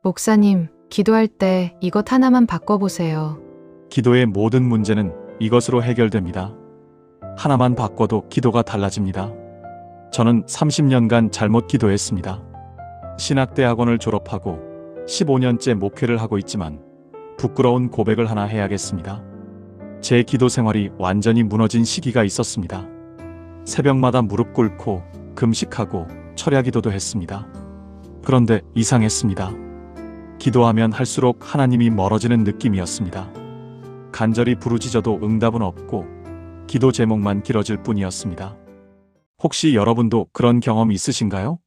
목사님, 기도할 때 이것 하나만 바꿔보세요. 기도의 모든 문제는 이것으로 해결됩니다. 하나만 바꿔도 기도가 달라집니다. 저는 30년간 잘못 기도했습니다. 신학대학원을 졸업하고 15년째 목회를 하고 있지만 부끄러운 고백을 하나 해야겠습니다. 제 기도 생활이 완전히 무너진 시기가 있었습니다. 새벽마다 무릎 꿇고 금식하고 철야기도도 했습니다. 그런데 이상했습니다. 기도하면 할수록 하나님이 멀어지는 느낌이었습니다. 간절히 부르짖어도 응답은 없고 기도 제목만 길어질 뿐이었습니다. 혹시 여러분도 그런 경험 있으신가요?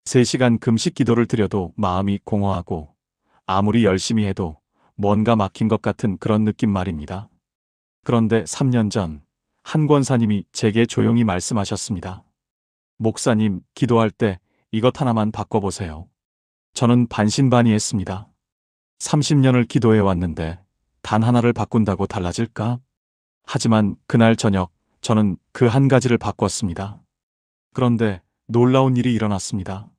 3시간 금식 기도를 드려도 마음이 공허하고 아무리 열심히 해도 뭔가 막힌 것 같은 그런 느낌 말입니다. 그런데 3년 전 한 권사님이 제게 조용히 말씀하셨습니다. 목사님, 기도할 때 이것 하나만 바꿔보세요. 저는 반신반의했습니다. 30년을 기도해 왔는데 단 하나를 바꾼다고 달라질까? 하지만 그날 저녁 저는 그 한 가지를 바꿨습니다. 그런데 놀라운 일이 일어났습니다.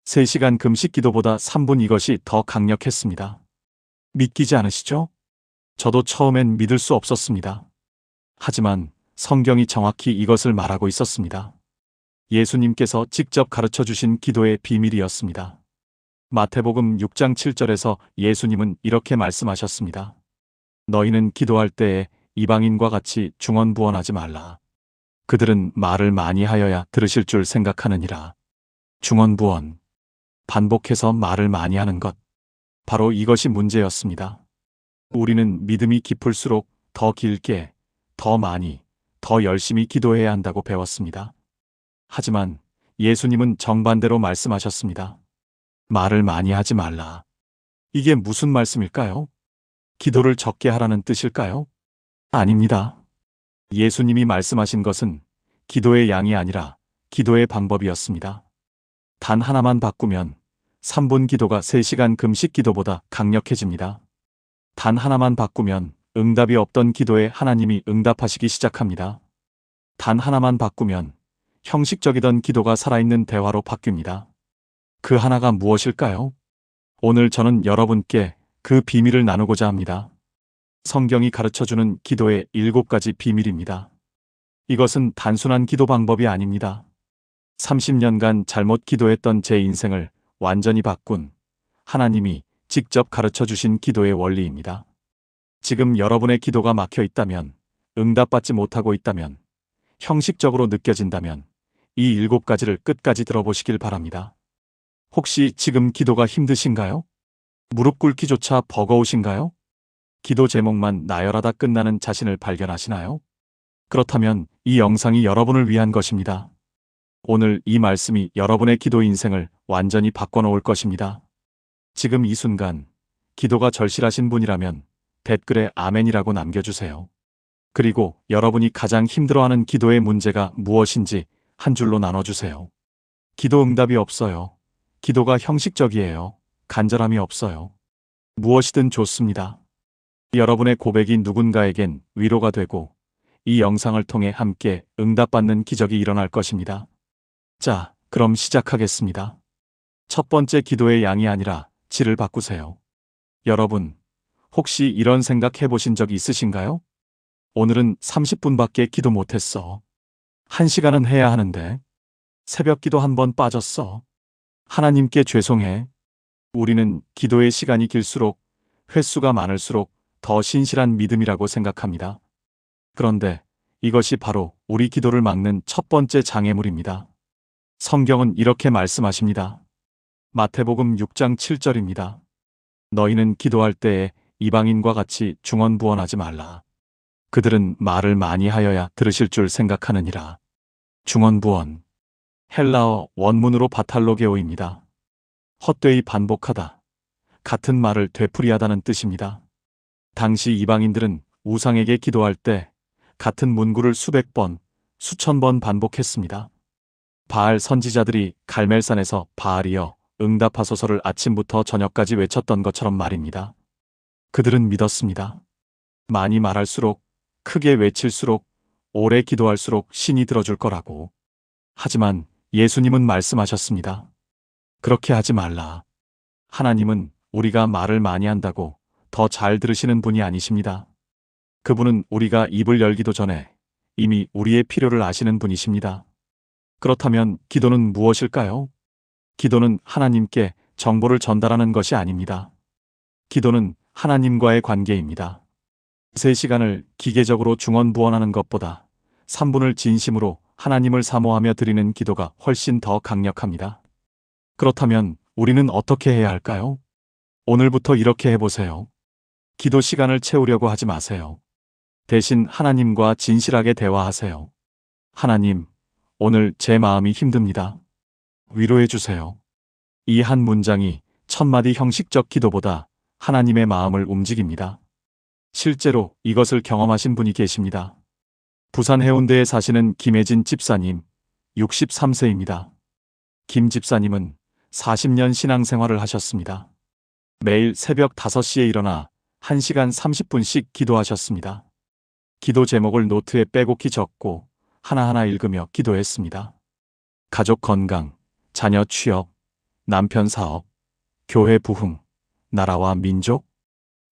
3시간 금식 기도보다 3분 이것이 더 강력했습니다. 믿기지 않으시죠? 저도 처음엔 믿을 수 없었습니다. 하지만 성경이 정확히 이것을 말하고 있었습니다. 예수님께서 직접 가르쳐 주신 기도의 비밀이었습니다. 마태복음 6장 7절에서 예수님은 이렇게 말씀하셨습니다. 너희는 기도할 때에 이방인과 같이 중언부언하지 말라. 그들은 말을 많이 하여야 들으실 줄 생각하느니라. 중언부언, 반복해서 말을 많이 하는 것. 바로 이것이 문제였습니다. 우리는 믿음이 깊을수록 더 길게, 더 많이, 더 열심히 기도해야 한다고 배웠습니다. 하지만 예수님은 정반대로 말씀하셨습니다. 말을 많이 하지 말라. 이게 무슨 말씀일까요? 기도를 적게 하라는 뜻일까요? 아닙니다. 예수님이 말씀하신 것은 기도의 양이 아니라 기도의 방법이었습니다. 단 하나만 바꾸면 3분 기도가 3시간 금식 기도보다 강력해집니다. 단 하나만 바꾸면 응답이 없던 기도에 하나님이 응답하시기 시작합니다. 단 하나만 바꾸면 형식적이던 기도가 살아있는 대화로 바뀝니다. 그 하나가 무엇일까요? 오늘 저는 여러분께 그 비밀을 나누고자 합니다. 성경이 가르쳐주는 기도의 7가지 비밀입니다. 이것은 단순한 기도 방법이 아닙니다. 30년간 잘못 기도했던 제 인생을 완전히 바꾼 하나님이 직접 가르쳐주신 기도의 원리입니다. 지금 여러분의 기도가 막혀 있다면, 응답받지 못하고 있다면, 형식적으로 느껴진다면 이 7가지를 끝까지 들어보시길 바랍니다. 혹시 지금 기도가 힘드신가요? 무릎 꿇기조차 버거우신가요? 기도 제목만 나열하다 끝나는 자신을 발견하시나요? 그렇다면 이 영상이 여러분을 위한 것입니다. 오늘 이 말씀이 여러분의 기도 인생을 완전히 바꿔놓을 것입니다. 지금 이 순간 기도가 절실하신 분이라면 댓글에 아멘이라고 남겨주세요. 그리고 여러분이 가장 힘들어하는 기도의 문제가 무엇인지 한 줄로 나눠주세요. 기도 응답이 없어요. 기도가 형식적이에요. 간절함이 없어요. 무엇이든 좋습니다. 여러분의 고백이 누군가에겐 위로가 되고 이 영상을 통해 함께 응답받는 기적이 일어날 것입니다. 자, 그럼 시작하겠습니다. 첫 번째, 기도의 양이 아니라 질을 바꾸세요. 여러분, 혹시 이런 생각 해보신 적 있으신가요? 오늘은 30분밖에 기도 못했어. 1시간은 해야 하는데. 새벽 기도 한 번 빠졌어. 하나님께 죄송해. 우리는 기도의 시간이 길수록, 횟수가 많을수록 더 신실한 믿음이라고 생각합니다. 그런데 이것이 바로 우리 기도를 막는 첫 번째 장애물입니다. 성경은 이렇게 말씀하십니다. 마태복음 6장 7절입니다. 너희는 기도할 때에 이방인과 같이 중언부언하지 말라. 그들은 말을 많이 하여야 들으실 줄 생각하느니라. 중언부언, 헬라어 원문으로 바탈로게오입니다. 헛되이 반복하다, 같은 말을 되풀이하다는 뜻입니다. 당시 이방인들은 우상에게 기도할 때 같은 문구를 수백 번, 수천 번 반복했습니다. 바알 선지자들이 갈멜산에서 바알이여 응답하소서를 아침부터 저녁까지 외쳤던 것처럼 말입니다. 그들은 믿었습니다. 많이 말할수록, 크게 외칠수록, 오래 기도할수록 신이 들어줄 거라고. 하지만 예수님은 말씀하셨습니다. 그렇게 하지 말라. 하나님은 우리가 말을 많이 한다고 더 잘 들으시는 분이 아니십니다. 그분은 우리가 입을 열기도 전에 이미 우리의 필요를 아시는 분이십니다. 그렇다면 기도는 무엇일까요? 기도는 하나님께 정보를 전달하는 것이 아닙니다. 기도는 하나님과의 관계입니다. 3시간을 기계적으로 중언부언하는 것보다 3분을 진심으로 하나님을 사모하며 드리는 기도가 훨씬 더 강력합니다. 그렇다면 우리는 어떻게 해야 할까요? 오늘부터 이렇게 해보세요. 기도 시간을 채우려고 하지 마세요. 대신 하나님과 진실하게 대화하세요. 하나님, 오늘 제 마음이 힘듭니다. 위로해 주세요. 이 한 문장이 1000마디 형식적 기도보다 하나님의 마음을 움직입니다. 실제로 이것을 경험하신 분이 계십니다. 부산 해운대에 사시는 김혜진 집사님, 63세입니다. 김 집사님은 40년 신앙생활을 하셨습니다. 매일 새벽 5시에 일어나 1시간 30분씩 기도하셨습니다. 기도 제목을 노트에 빼곡히 적고 하나하나 읽으며 기도했습니다. 가족 건강, 자녀 취업, 남편 사업, 교회 부흥, 나라와 민족,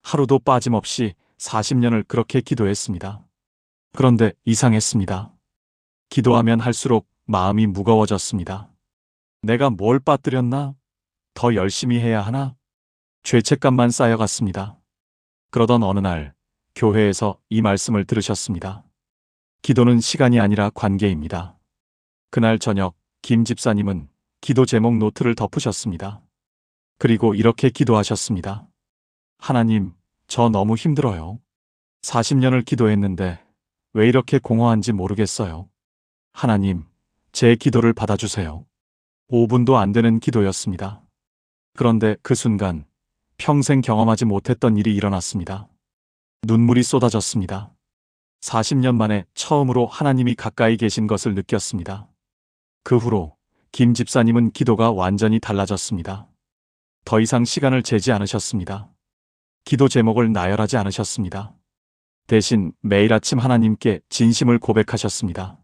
하루도 빠짐없이 40년을 그렇게 기도했습니다. 그런데 이상했습니다. 기도하면 할수록 마음이 무거워졌습니다. 내가 뭘 빠뜨렸나? 더 열심히 해야 하나? 죄책감만 쌓여갔습니다. 그러던 어느 날 교회에서 이 말씀을 들으셨습니다. 기도는 시간이 아니라 관계입니다. 그날 저녁 김 집사님은 기도 제목 노트를 덮으셨습니다. 그리고 이렇게 기도하셨습니다. 하나님, 저 너무 힘들어요. 40년을 기도했는데 왜 이렇게 공허한지 모르겠어요. 하나님, 제 기도를 받아주세요. 5분도 안 되는 기도였습니다. 그런데 그 순간 평생 경험하지 못했던 일이 일어났습니다. 눈물이 쏟아졌습니다. 40년 만에 처음으로 하나님이 가까이 계신 것을 느꼈습니다. 그 후로 김 집사님은 기도가 완전히 달라졌습니다. 더 이상 시간을 재지 않으셨습니다. 기도 제목을 나열하지 않으셨습니다. 대신 매일 아침 하나님께 진심을 고백하셨습니다.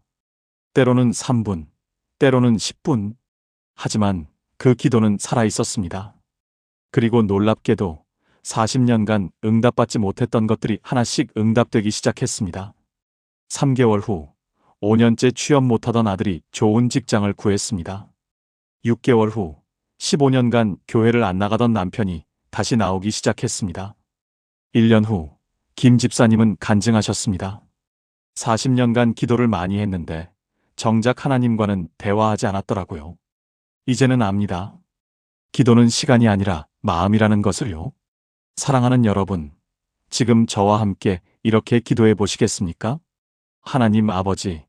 때로는 3분, 때로는 10분. 하지만 그 기도는 살아 있었습니다. 그리고 놀랍게도 40년간 응답받지 못했던 것들이 하나씩 응답되기 시작했습니다. 3개월 후 5년째 취업 못하던 아들이 좋은 직장을 구했습니다. 6개월 후 15년간 교회를 안 나가던 남편이 다시 나오기 시작했습니다. 1년 후 김 집사님은 간증하셨습니다. 40년간 기도를 많이 했는데 정작 하나님과는 대화하지 않았더라고요. 이제는 압니다. 기도는 시간이 아니라 마음이라는 것을요. 사랑하는 여러분, 지금 저와 함께 이렇게 기도해 보시겠습니까? 하나님 아버지,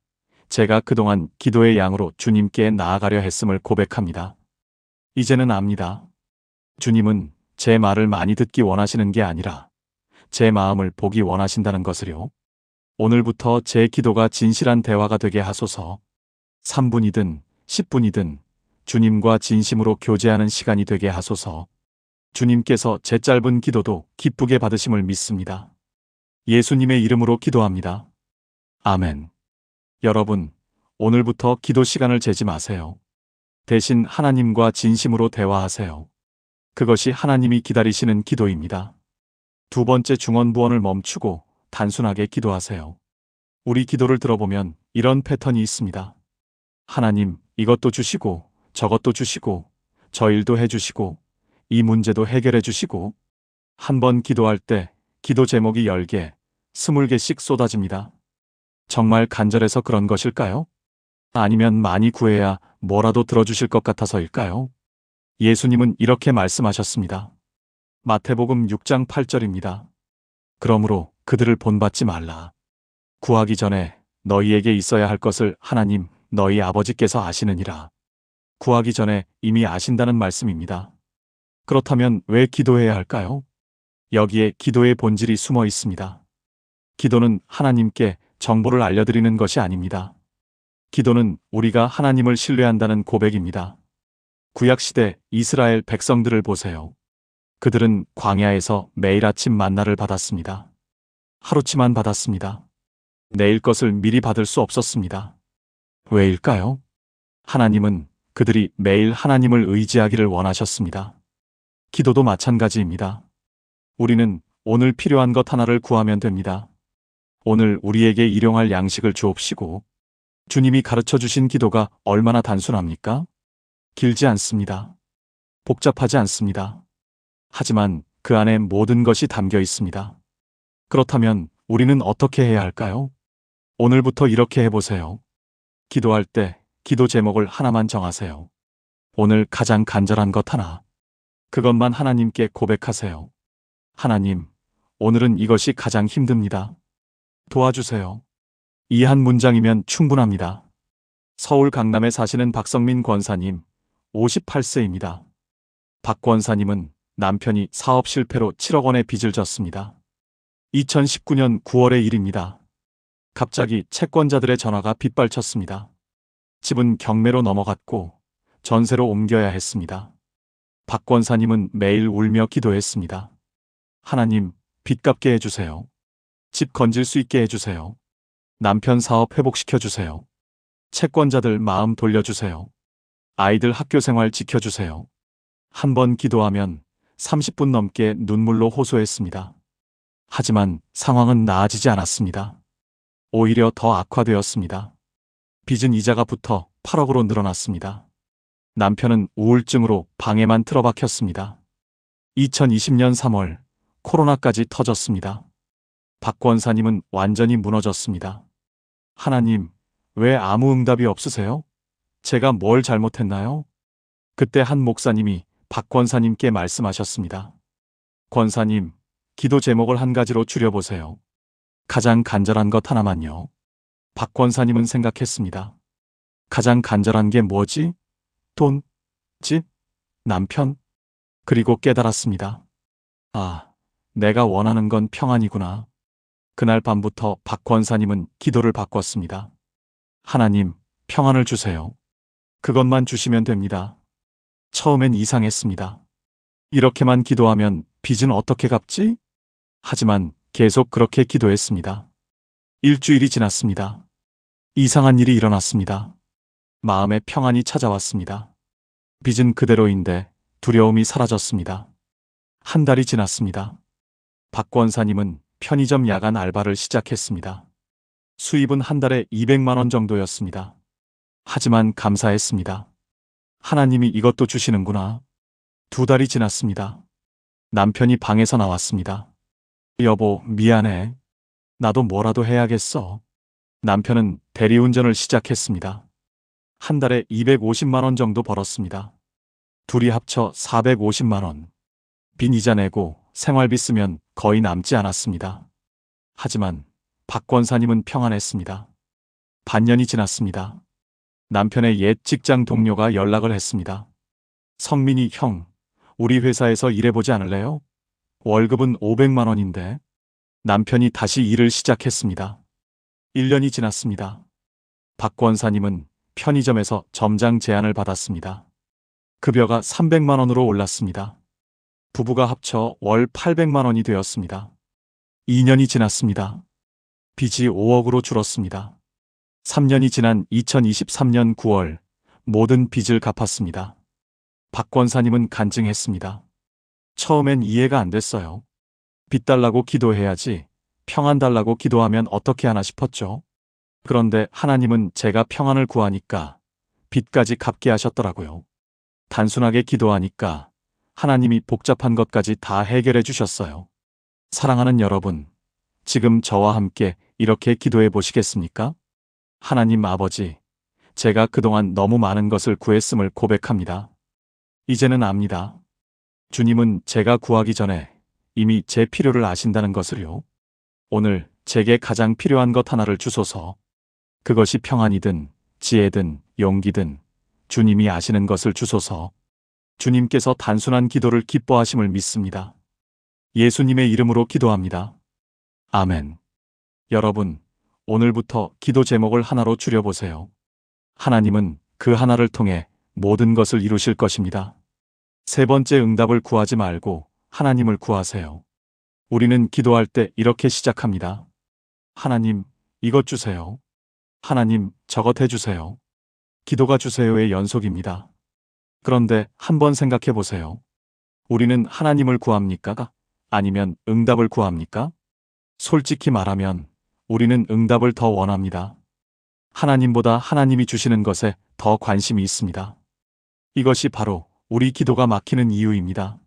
제가 그동안 기도의 양으로 주님께 나아가려 했음을 고백합니다. 이제는 압니다. 주님은 제 말을 많이 듣기 원하시는 게 아니라 제 마음을 보기 원하신다는 것을요. 오늘부터 제 기도가 진실한 대화가 되게 하소서. 3분이든 10분이든 주님과 진심으로 교제하는 시간이 되게 하소서. 주님께서 제 짧은 기도도 기쁘게 받으심을 믿습니다. 예수님의 이름으로 기도합니다. 아멘. 여러분, 오늘부터 기도 시간을 재지 마세요. 대신 하나님과 진심으로 대화하세요. 그것이 하나님이 기다리시는 기도입니다. 두 번째 중언부언을 멈추고 단순하게 기도하세요. 우리 기도를 들어보면 이런 패턴이 있습니다. 하나님, 이것도 주시고 저것도 주시고 저 일도 해주시고 이 문제도 해결해 주시고. 한 번 기도할 때 기도 제목이 10개, 20개씩 쏟아집니다. 정말 간절해서 그런 것일까요? 아니면 많이 구해야 뭐라도 들어주실 것 같아서일까요? 예수님은 이렇게 말씀하셨습니다. 마태복음 6장 8절입니다. 그러므로 그들을 본받지 말라. 구하기 전에 너희에게 있어야 할 것을 하나님 너희 아버지께서 아시느니라. 구하기 전에 이미 아신다는 말씀입니다. 그렇다면 왜 기도해야 할까요? 여기에 기도의 본질이 숨어 있습니다. 기도는 하나님께 정보를 알려드리는 것이 아닙니다. 기도는 우리가 하나님을 신뢰한다는 고백입니다. 구약시대 이스라엘 백성들을 보세요. 그들은 광야에서 매일 아침 만나를 받았습니다. 하루치만 받았습니다. 내일 것을 미리 받을 수 없었습니다. 왜일까요? 하나님은 그들이 매일 하나님을 의지하기를 원하셨습니다. 기도도 마찬가지입니다. 우리는 오늘 필요한 것 하나를 구하면 됩니다. 오늘 우리에게 일용할 양식을 주옵시고, 주님이 가르쳐 주신 기도가 얼마나 단순합니까? 길지 않습니다. 복잡하지 않습니다. 하지만 그 안에 모든 것이 담겨 있습니다. 그렇다면 우리는 어떻게 해야 할까요? 오늘부터 이렇게 해보세요. 기도할 때 기도 제목을 하나만 정하세요. 오늘 가장 간절한 것 하나. 그것만 하나님께 고백하세요. 하나님, 오늘은 이것이 가장 힘듭니다. 도와주세요. 이 한 문장이면 충분합니다. 서울 강남에 사시는 박성민 권사님, 58세입니다. 박 권사님은 남편이 사업 실패로 7억 원의 빚을 졌습니다. 2019년 9월의 일입니다. 갑자기 채권자들의 전화가 빗발쳤습니다. 집은 경매로 넘어갔고 전세로 옮겨야 했습니다. 박 권사님은 매일 울며 기도했습니다. 하나님, 빚 갚게 해주세요. 집 건질 수 있게 해주세요. 남편 사업 회복시켜 주세요. 채권자들 마음 돌려주세요. 아이들 학교 생활 지켜주세요. 한 번 기도하면 30분 넘게 눈물로 호소했습니다. 하지만 상황은 나아지지 않았습니다. 오히려 더 악화되었습니다. 빚은 이자가 붙어 8억으로 늘어났습니다. 남편은 우울증으로 방에만 틀어박혔습니다. 2020년 3월 코로나까지 터졌습니다. 박 권사님은 완전히 무너졌습니다. 하나님, 왜 아무 응답이 없으세요? 제가 뭘 잘못했나요? 그때 한 목사님이 박 권사님께 말씀하셨습니다. 권사님, 기도 제목을 한 가지로 줄여보세요. 가장 간절한 것 하나만요. 박 권사님은 생각했습니다. 가장 간절한 게 뭐지? 돈, 집, 남편? 그리고 깨달았습니다. 아, 내가 원하는 건 평안이구나. 그날 밤부터 박 권사님은 기도를 바꿨습니다. 하나님, 평안을 주세요. 그것만 주시면 됩니다. 처음엔 이상했습니다. 이렇게만 기도하면 빚은 어떻게 갚지? 하지만 계속 그렇게 기도했습니다. 일주일이 지났습니다. 이상한 일이 일어났습니다. 마음에 평안이 찾아왔습니다. 빚은 그대로인데 두려움이 사라졌습니다. 한 달이 지났습니다. 박 권사님은 편의점 야간 알바를 시작했습니다. 수입은 한 달에 200만 원 정도였습니다. 하지만 감사했습니다. 하나님이 이것도 주시는구나. 2달이 지났습니다. 남편이 방에서 나왔습니다. 여보, 미안해. 나도 뭐라도 해야겠어. 남편은 대리운전을 시작했습니다. 한 달에 250만 원 정도 벌었습니다. 둘이 합쳐 450만 원. 빚 이자 내고 생활비 쓰면 거의 남지 않았습니다. 하지만 박 권사님은 평안했습니다. 반년이 지났습니다. 남편의 옛 직장 동료가 연락을 했습니다. 성민이 형, 우리 회사에서 일해보지 않을래요? 월급은 500만 원인데. 남편이 다시 일을 시작했습니다. 1년이 지났습니다. 박 권사님은 편의점에서 점장 제안을 받았습니다. 급여가 300만 원으로 올랐습니다. 부부가 합쳐 월 800만 원이 되었습니다. 2년이 지났습니다. 빚이 5억으로 줄었습니다. 3년이 지난 2023년 9월 모든 빚을 갚았습니다. 박 권사님은 간증했습니다. 처음엔 이해가 안 됐어요. 빚 달라고 기도해야지 평안 달라고 기도하면 어떻게 하나 싶었죠. 그런데 하나님은 제가 평안을 구하니까 빚까지 갚게 하셨더라고요. 단순하게 기도하니까 하나님이 복잡한 것까지 다 해결해 주셨어요. 사랑하는 여러분, 지금 저와 함께 이렇게 기도해 보시겠습니까? 하나님 아버지, 제가 그동안 너무 많은 것을 구했음을 고백합니다. 이제는 압니다. 주님은 제가 구하기 전에 이미 제 필요를 아신다는 것을요. 오늘 제게 가장 필요한 것 하나를 주소서. 그것이 평안이든 지혜든 용기든 주님이 아시는 것을 주소서. 주님께서 단순한 기도를 기뻐하심을 믿습니다. 예수님의 이름으로 기도합니다. 아멘. 여러분, 오늘부터 기도 제목을 하나로 줄여보세요. 하나님은 그 하나를 통해 모든 것을 이루실 것입니다. 세 번째 응답을 구하지 말고 하나님을 구하세요. 우리는 기도할 때 이렇게 시작합니다. 하나님, 이것 주세요. 하나님, 저것 해주세요. 기도가 주세요의 연속입니다. 그런데 한번 생각해 보세요. 우리는 하나님을 구합니까? 아니면 응답을 구합니까? 솔직히 말하면 우리는 응답을 더 원합니다. 하나님보다 하나님이 주시는 것에 더 관심이 있습니다. 이것이 바로 우리 기도가 막히는 이유입니다.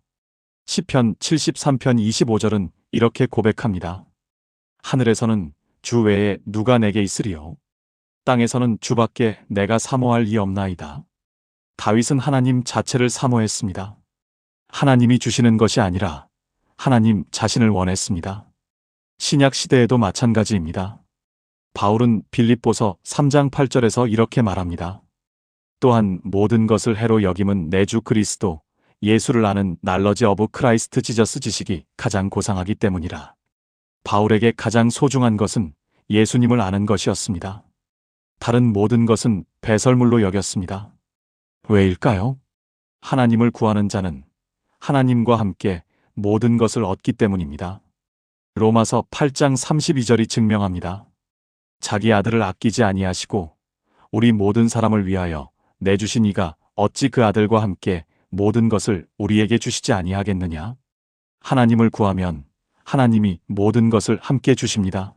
시편 73편 25절은 이렇게 고백합니다. 하늘에서는 주 외에 누가 내게 있으리요? 땅에서는 주밖에 내가 사모할 이 없나이다. 다윗은 하나님 자체를 사모했습니다. 하나님이 주시는 것이 아니라 하나님 자신을 원했습니다. 신약 시대에도 마찬가지입니다. 바울은 빌립보서 3장 8절에서 이렇게 말합니다. 또한 모든 것을 해로 여김은 내 주 그리스도 예수를 아는 날러지 어브 크라이스트 지저스 지식이 가장 고상하기 때문이라. 바울에게 가장 소중한 것은 예수님을 아는 것이었습니다. 다른 모든 것은 배설물로 여겼습니다. 왜일까요? 하나님을 구하는 자는 하나님과 함께 모든 것을 얻기 때문입니다. 로마서 8장 32절이 증명합니다. 자기 아들을 아끼지 아니하시고 우리 모든 사람을 위하여 내주신 이가 어찌 그 아들과 함께 모든 것을 우리에게 주시지 아니하겠느냐? 하나님을 구하면 하나님이 모든 것을 함께 주십니다.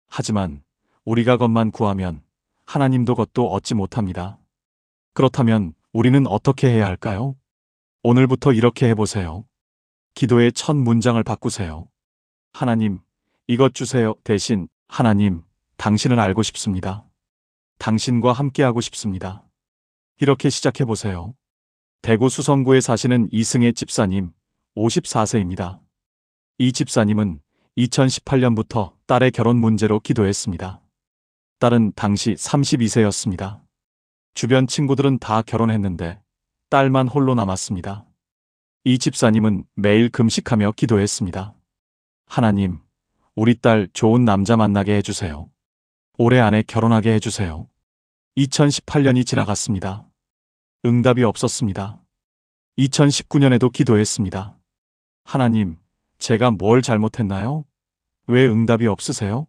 하지만 우리가 것만 구하면 하나님도 것도 얻지 못합니다. 그렇다면 우리는 어떻게 해야 할까요? 오늘부터 이렇게 해보세요. 기도의 첫 문장을 바꾸세요. 하나님, 이것 주세요. 대신 하나님, 당신을 알고 싶습니다. 당신과 함께하고 싶습니다. 이렇게 시작해보세요. 대구 수성구에 사시는 이승혜 집사님, 54세입니다. 이 집사님은 2018년부터 딸의 결혼 문제로 기도했습니다. 딸은 당시 32세였습니다. 주변 친구들은 다 결혼했는데 딸만 홀로 남았습니다. 이 집사님은 매일 금식하며 기도했습니다. 하나님, 우리 딸 좋은 남자 만나게 해주세요. 올해 안에 결혼하게 해주세요. 2018년이 지나갔습니다. 응답이 없었습니다. 2019년에도 기도했습니다. 하나님, 제가 뭘 잘못했나요? 왜 응답이 없으세요?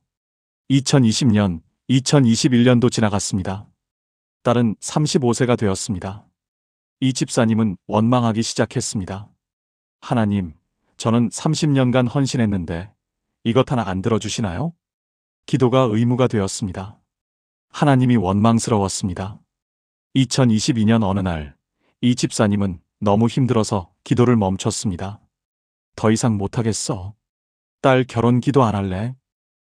2020년, 2021년도 지나갔습니다. 딸은 35세가 되었습니다. 이 집사님은 원망하기 시작했습니다. 하나님, 저는 30년간 헌신했는데 이것 하나 안 들어주시나요? 기도가 의무가 되었습니다. 하나님이 원망스러웠습니다. 2022년 어느 날, 이 집사님은 너무 힘들어서 기도를 멈췄습니다. 더 이상 못하겠어. 딸 결혼 기도 안 할래?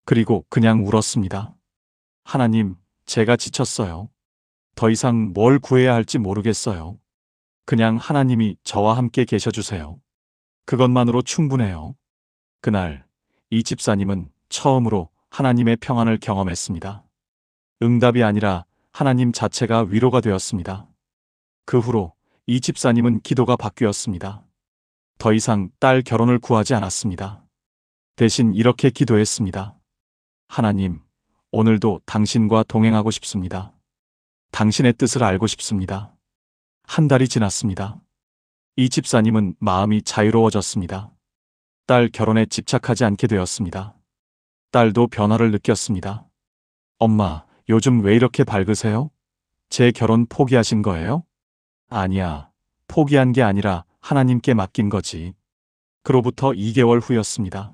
그리고 그냥 울었습니다. 하나님, 제가 지쳤어요. 더 이상 뭘 구해야 할지 모르겠어요. 그냥 하나님이 저와 함께 계셔주세요. 그것만으로 충분해요. 그날, 이 집사님은 처음으로 하나님의 평안을 경험했습니다. 응답이 아니라 하나님 자체가 위로가 되었습니다. 그 후로 이 집사님은 기도가 바뀌었습니다. 더 이상 딸 결혼을 구하지 않았습니다. 대신 이렇게 기도했습니다. 하나님, 오늘도 당신과 동행하고 싶습니다. 당신의 뜻을 알고 싶습니다. 한 달이 지났습니다. 이 집사님은 마음이 자유로워졌습니다. 딸 결혼에 집착하지 않게 되었습니다. 딸도 변화를 느꼈습니다. 엄마, 요즘 왜 이렇게 밝으세요? 제 결혼 포기하신 거예요? 아니야. 포기한 게 아니라 하나님께 맡긴 거지. 그로부터 2개월 후였습니다.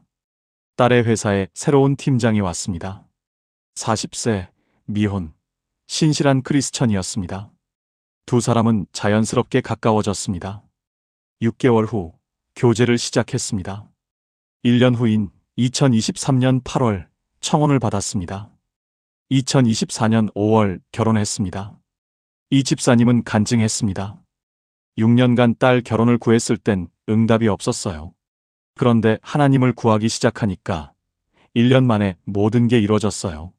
딸의 회사에 새로운 팀장이 왔습니다. 40세, 미혼, 신실한 크리스천이었습니다. 두 사람은 자연스럽게 가까워졌습니다. 6개월 후 교제를 시작했습니다. 1년 후인 2023년 8월 청혼을 받았습니다. 2024년 5월 결혼했습니다. 이 집사님은 간증했습니다. 6년간 딸 결혼을 구했을 땐 응답이 없었어요. 그런데 하나님을 구하기 시작하니까 1년 만에 모든 게 이루어졌어요.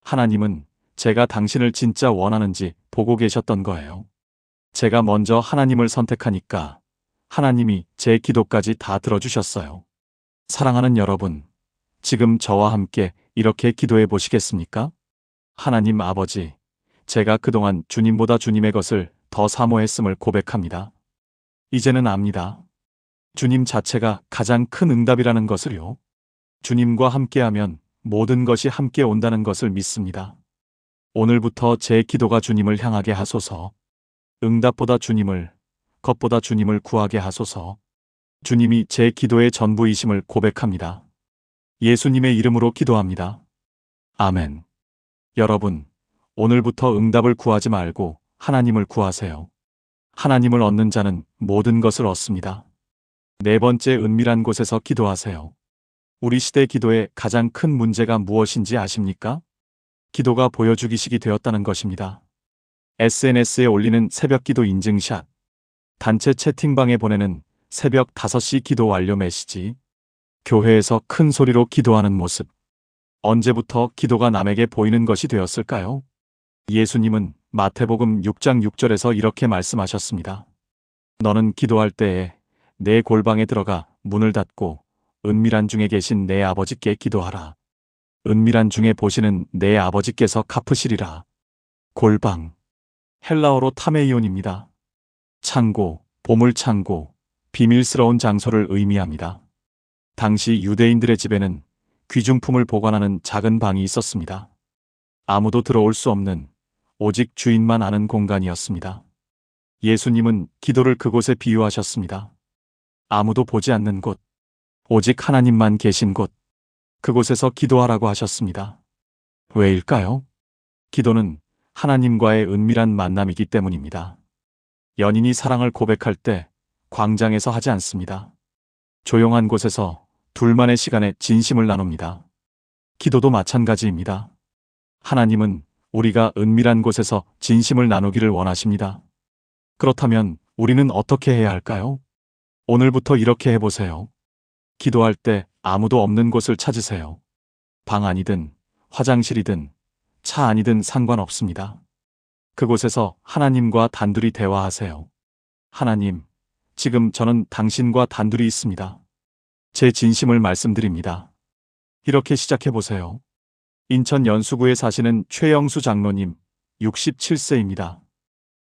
하나님은 제가 당신을 진짜 원하는지 보고 계셨던 거예요. 제가 먼저 하나님을 선택하니까 하나님이 제 기도까지 다 들어주셨어요. 사랑하는 여러분, 지금 저와 함께 이렇게 기도해 보시겠습니까? 하나님 아버지, 제가 그동안 주님보다 주님의 것을 더 사모했음을 고백합니다. 이제는 압니다. 주님 자체가 가장 큰 응답이라는 것을요. 주님과 함께하면 모든 것이 함께 온다는 것을 믿습니다. 오늘부터 제 기도가 주님을 향하게 하소서. 응답보다 주님을, 것보다 주님을 구하게 하소서. 주님이 제 기도의 전부이심을 고백합니다. 예수님의 이름으로 기도합니다. 아멘. 여러분, 오늘부터 응답을 구하지 말고 하나님을 구하세요. 하나님을 얻는 자는 모든 것을 얻습니다. 네 번째, 은밀한 곳에서 기도하세요. 우리 시대 기도의 가장 큰 문제가 무엇인지 아십니까? 기도가 보여주기식이 되었다는 것입니다. SNS에 올리는 새벽 기도 인증샷, 단체 채팅방에 보내는 새벽 5시 기도 완료 메시지, 교회에서 큰 소리로 기도하는 모습. 언제부터 기도가 남에게 보이는 것이 되었을까요? 예수님은 마태복음 6장 6절에서 이렇게 말씀하셨습니다. 너는 기도할 때에 내 골방에 들어가 문을 닫고 은밀한 중에 계신 내 아버지께 기도하라. 은밀한 중에 보시는 내 아버지께서 갚으시리라. 골방, 헬라어로 타메이온입니다. 창고, 보물창고, 비밀스러운 장소를 의미합니다. 당시 유대인들의 집에는 귀중품을 보관하는 작은 방이 있었습니다. 아무도 들어올 수 없는, 오직 주인만 아는 공간이었습니다. 예수님은 기도를 그곳에 비유하셨습니다. 아무도 보지 않는 곳, 오직 하나님만 계신 곳, 그곳에서 기도하라고 하셨습니다. 왜일까요? 기도는 하나님과의 은밀한 만남이기 때문입니다. 연인이 사랑을 고백할 때 광장에서 하지 않습니다. 조용한 곳에서 둘만의 시간에 진심을 나눕니다. 기도도 마찬가지입니다. 하나님은 우리가 은밀한 곳에서 진심을 나누기를 원하십니다. 그렇다면 우리는 어떻게 해야 할까요? 오늘부터 이렇게 해보세요. 기도할 때 아무도 없는 곳을 찾으세요. 방 안이든 화장실이든 차 안이든 상관없습니다. 그곳에서 하나님과 단둘이 대화하세요. 하나님, 지금 저는 당신과 단둘이 있습니다. 제 진심을 말씀드립니다. 이렇게 시작해보세요. 인천 연수구에 사시는 최영수 장로님, 67세입니다.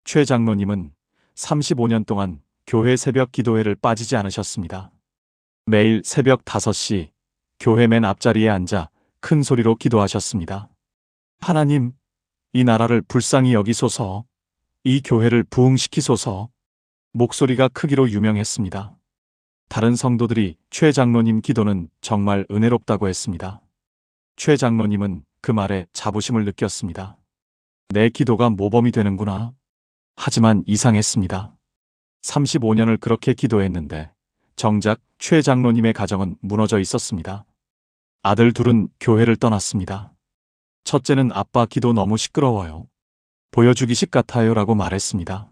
최 장로님은 35년 동안 교회 새벽 기도회를 빠지지 않으셨습니다. 매일 새벽 5시 교회 맨 앞자리에 앉아 큰 소리로 기도하셨습니다. 하나님, 이 나라를 불쌍히 여기소서, 이 교회를 부흥시키소서. 목소리가 크기로 유명했습니다. 다른 성도들이 최 장로님 기도는 정말 은혜롭다고 했습니다. 최 장로님은 그 말에 자부심을 느꼈습니다. 내 기도가 모범이 되는구나. 하지만 이상했습니다. 35년을 그렇게 기도했는데 정작 최 장로님의 가정은 무너져 있었습니다. 아들 둘은 교회를 떠났습니다. 첫째는 아빠 기도 너무 시끄러워요. 보여주기식 같아요 라고 말했습니다.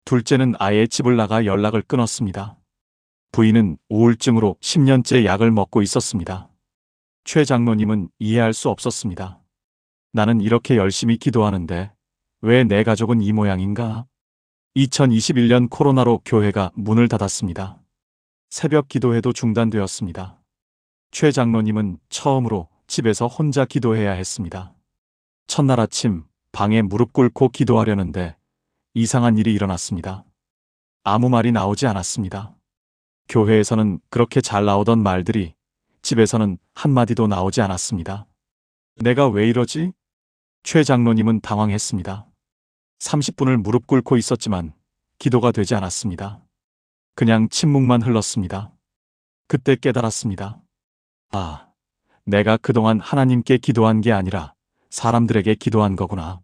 둘째는 아예 집을 나가 연락을 끊었습니다. 부인은 우울증으로 10년째 약을 먹고 있었습니다. 최 장로님은 이해할 수 없었습니다. 나는 이렇게 열심히 기도하는데 왜 내 가족은 이 모양인가? 2021년 코로나로 교회가 문을 닫았습니다. 새벽 기도회도 중단되었습니다. 최 장로님은 처음으로 집에서 혼자 기도해야 했습니다. 첫날 아침 방에 무릎 꿇고 기도하려는데 이상한 일이 일어났습니다. 아무 말이 나오지 않았습니다. 교회에서는 그렇게 잘 나오던 말들이 집에서는 한마디도 나오지 않았습니다. 내가 왜 이러지? 최 장로님은 당황했습니다. 30분을 무릎 꿇고 있었지만 기도가 되지 않았습니다. 그냥 침묵만 흘렀습니다. 그때 깨달았습니다. 아, 내가 그동안 하나님께 기도한 게 아니라 사람들에게 기도한 거구나.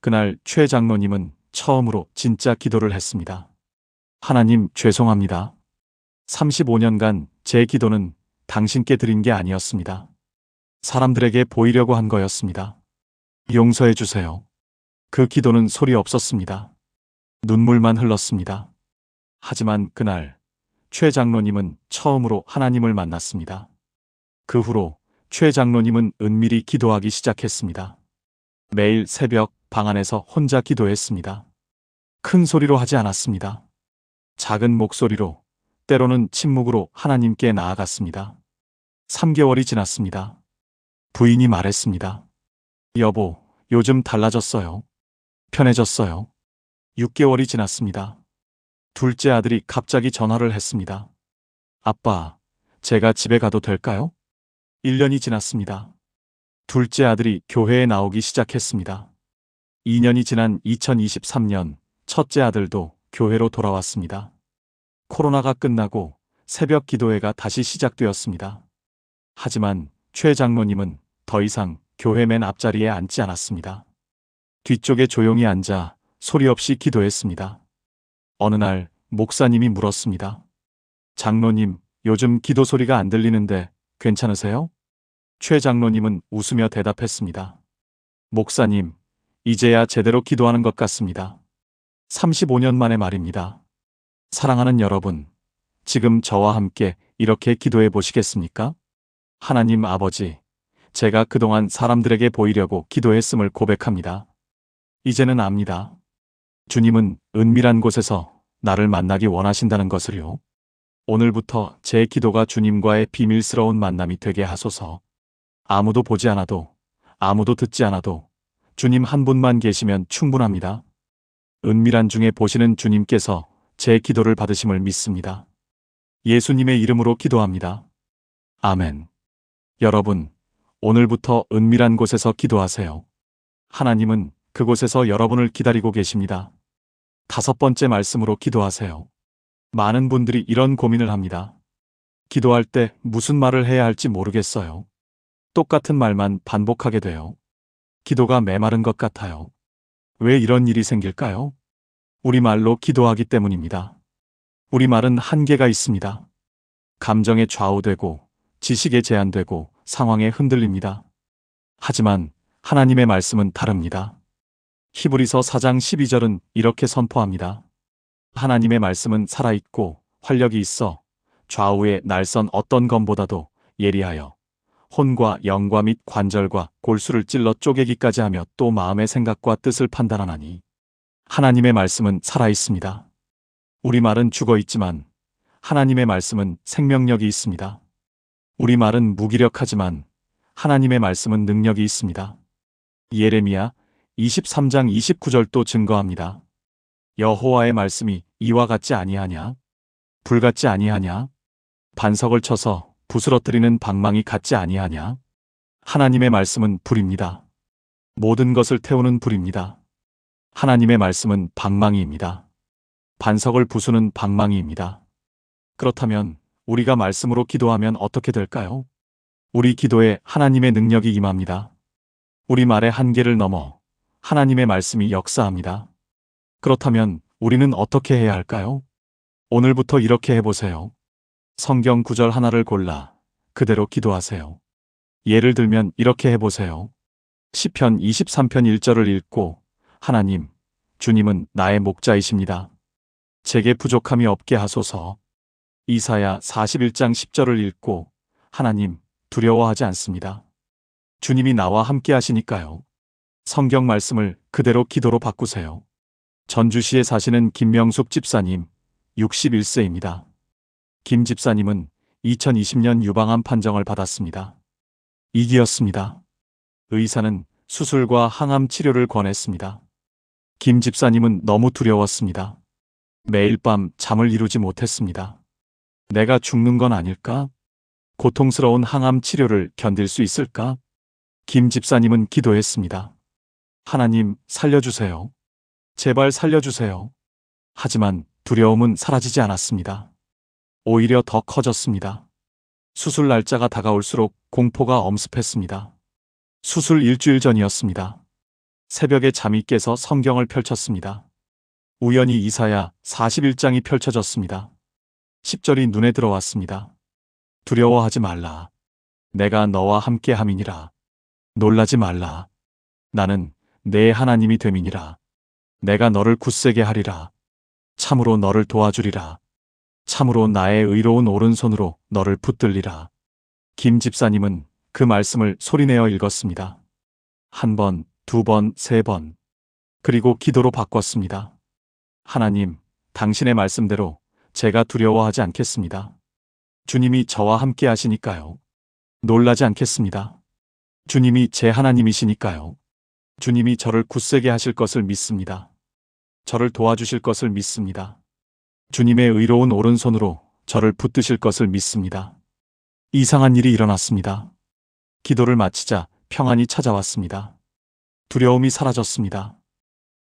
그날 최 장로님은 처음으로 진짜 기도를 했습니다. 하나님, 죄송합니다. 35년간 제 기도는 당신께 드린 게 아니었습니다. 사람들에게 보이려고 한 거였습니다. 용서해 주세요. 그 기도는 소리 없었습니다. 눈물만 흘렀습니다. 하지만 그날 최 장로님은 처음으로 하나님을 만났습니다. 그 후로 최 장로님은 은밀히 기도하기 시작했습니다. 매일 새벽 방 안에서 혼자 기도했습니다. 큰 소리로 하지 않았습니다. 작은 목소리로, 때로는 침묵으로 하나님께 나아갔습니다. 3개월이 지났습니다. 부인이 말했습니다. 여보, 요즘 달라졌어요. 편해졌어요. 6개월이 지났습니다. 둘째 아들이 갑자기 전화를 했습니다. 아빠, 제가 집에 가도 될까요? 1년이 지났습니다. 둘째 아들이 교회에 나오기 시작했습니다. 2년이 지난 2023년 첫째 아들도 교회로 돌아왔습니다. 코로나가 끝나고 새벽 기도회가 다시 시작되었습니다. 하지만 최 장로님은 더 이상 교회 맨 앞자리에 앉지 않았습니다. 뒤쪽에 조용히 앉아 소리 없이 기도했습니다. 어느 날 목사님이 물었습니다. 장로님, 요즘 기도 소리가 안 들리는데 괜찮으세요? 최 장로님은 웃으며 대답했습니다. 목사님, 이제야 제대로 기도하는 것 같습니다. 35년 만의 말입니다. 사랑하는 여러분, 지금 저와 함께 이렇게 기도해 보시겠습니까? 하나님 아버지, 제가 그동안 사람들에게 보이려고 기도했음을 고백합니다. 이제는 압니다. 주님은 은밀한 곳에서 나를 만나기 원하신다는 것을요. 오늘부터 제 기도가 주님과의 비밀스러운 만남이 되게 하소서. 아무도 보지 않아도, 아무도 듣지 않아도 주님 한 분만 계시면 충분합니다. 은밀한 중에 보시는 주님께서 제 기도를 받으심을 믿습니다. 예수님의 이름으로 기도합니다. 아멘. 여러분, 오늘부터 은밀한 곳에서 기도하세요. 하나님은 그곳에서 여러분을 기다리고 계십니다. 5번째 말씀으로 기도하세요. 많은 분들이 이런 고민을 합니다. 기도할 때 무슨 말을 해야 할지 모르겠어요. 똑같은 말만 반복하게 돼요. 기도가 메마른 것 같아요. 왜 이런 일이 생길까요? 우리말로 기도하기 때문입니다. 우리말은 한계가 있습니다. 감정에 좌우되고 지식에 제한되고 상황에 흔들립니다. 하지만 하나님의 말씀은 다릅니다. 히브리서 4장 12절은 이렇게 선포합니다. 하나님의 말씀은 살아있고 활력이 있어 좌우의 날선 어떤 검보다도 예리하여 혼과 영과 및 관절과 골수를 찔러 쪼개기까지 하며 또 마음의 생각과 뜻을 판단하나니. 하나님의 말씀은 살아있습니다. 우리말은 죽어있지만 하나님의 말씀은 생명력이 있습니다. 우리말은 무기력하지만 하나님의 말씀은 능력이 있습니다. 예레미야 23장 29절도 증거합니다. 여호와의 말씀이 이와 같지 아니하냐? 불같지 아니하냐? 반석을 쳐서 부스러뜨리는 방망이 같지 아니하냐? 하나님의 말씀은 불입니다. 모든 것을 태우는 불입니다. 하나님의 말씀은 방망이입니다. 반석을 부수는 방망이입니다. 그렇다면 우리가 말씀으로 기도하면 어떻게 될까요? 우리 기도에 하나님의 능력이 임합니다. 우리 말의 한계를 넘어 하나님의 말씀이 역사합니다. 그렇다면 우리는 어떻게 해야 할까요? 오늘부터 이렇게 해보세요. 성경 구절 하나를 골라 그대로 기도하세요. 예를 들면 이렇게 해보세요. 시편 23편 1절을 읽고 하나님, 주님은 나의 목자이십니다. 제게 부족함이 없게 하소서. 이사야 41장 10절을 읽고 하나님, 두려워하지 않습니다. 주님이 나와 함께 하시니까요. 성경 말씀을 그대로 기도로 바꾸세요. 전주시에 사시는 김명숙 집사님, 61세입니다. 김 집사님은 2020년 유방암 판정을 받았습니다. 2기였습니다. 의사는 수술과 항암 치료를 권했습니다. 김 집사님은 너무 두려웠습니다. 매일 밤 잠을 이루지 못했습니다. 내가 죽는 건 아닐까? 고통스러운 항암 치료를 견딜 수 있을까? 김 집사님은 기도했습니다. 하나님, 살려주세요. 제발 살려주세요. 하지만 두려움은 사라지지 않았습니다. 오히려 더 커졌습니다. 수술 날짜가 다가올수록 공포가 엄습했습니다. 수술 일주일 전이었습니다. 새벽에 잠이 깨서 성경을 펼쳤습니다. 우연히 이사야 41장이 펼쳐졌습니다. 10절이 눈에 들어왔습니다. 두려워하지 말라. 내가 너와 함께 함이니라. 놀라지 말라. 나는 내 하나님이 됨이니라. 내가 너를 굳세게 하리라. 참으로 너를 도와주리라. 참으로 나의 의로운 오른손으로 너를 붙들리라. 김 집사님은 그 말씀을 소리내어 읽었습니다. 1번, 2번, 3번. 그리고 기도로 바꿨습니다. 하나님, 당신의 말씀대로 제가 두려워하지 않겠습니다. 주님이 저와 함께 하시니까요. 놀라지 않겠습니다. 주님이 제 하나님이시니까요. 주님이 저를 굳세게 하실 것을 믿습니다. 저를 도와주실 것을 믿습니다. 주님의 의로운 오른손으로 저를 붙드실 것을 믿습니다. 이상한 일이 일어났습니다. 기도를 마치자 평안이 찾아왔습니다. 두려움이 사라졌습니다.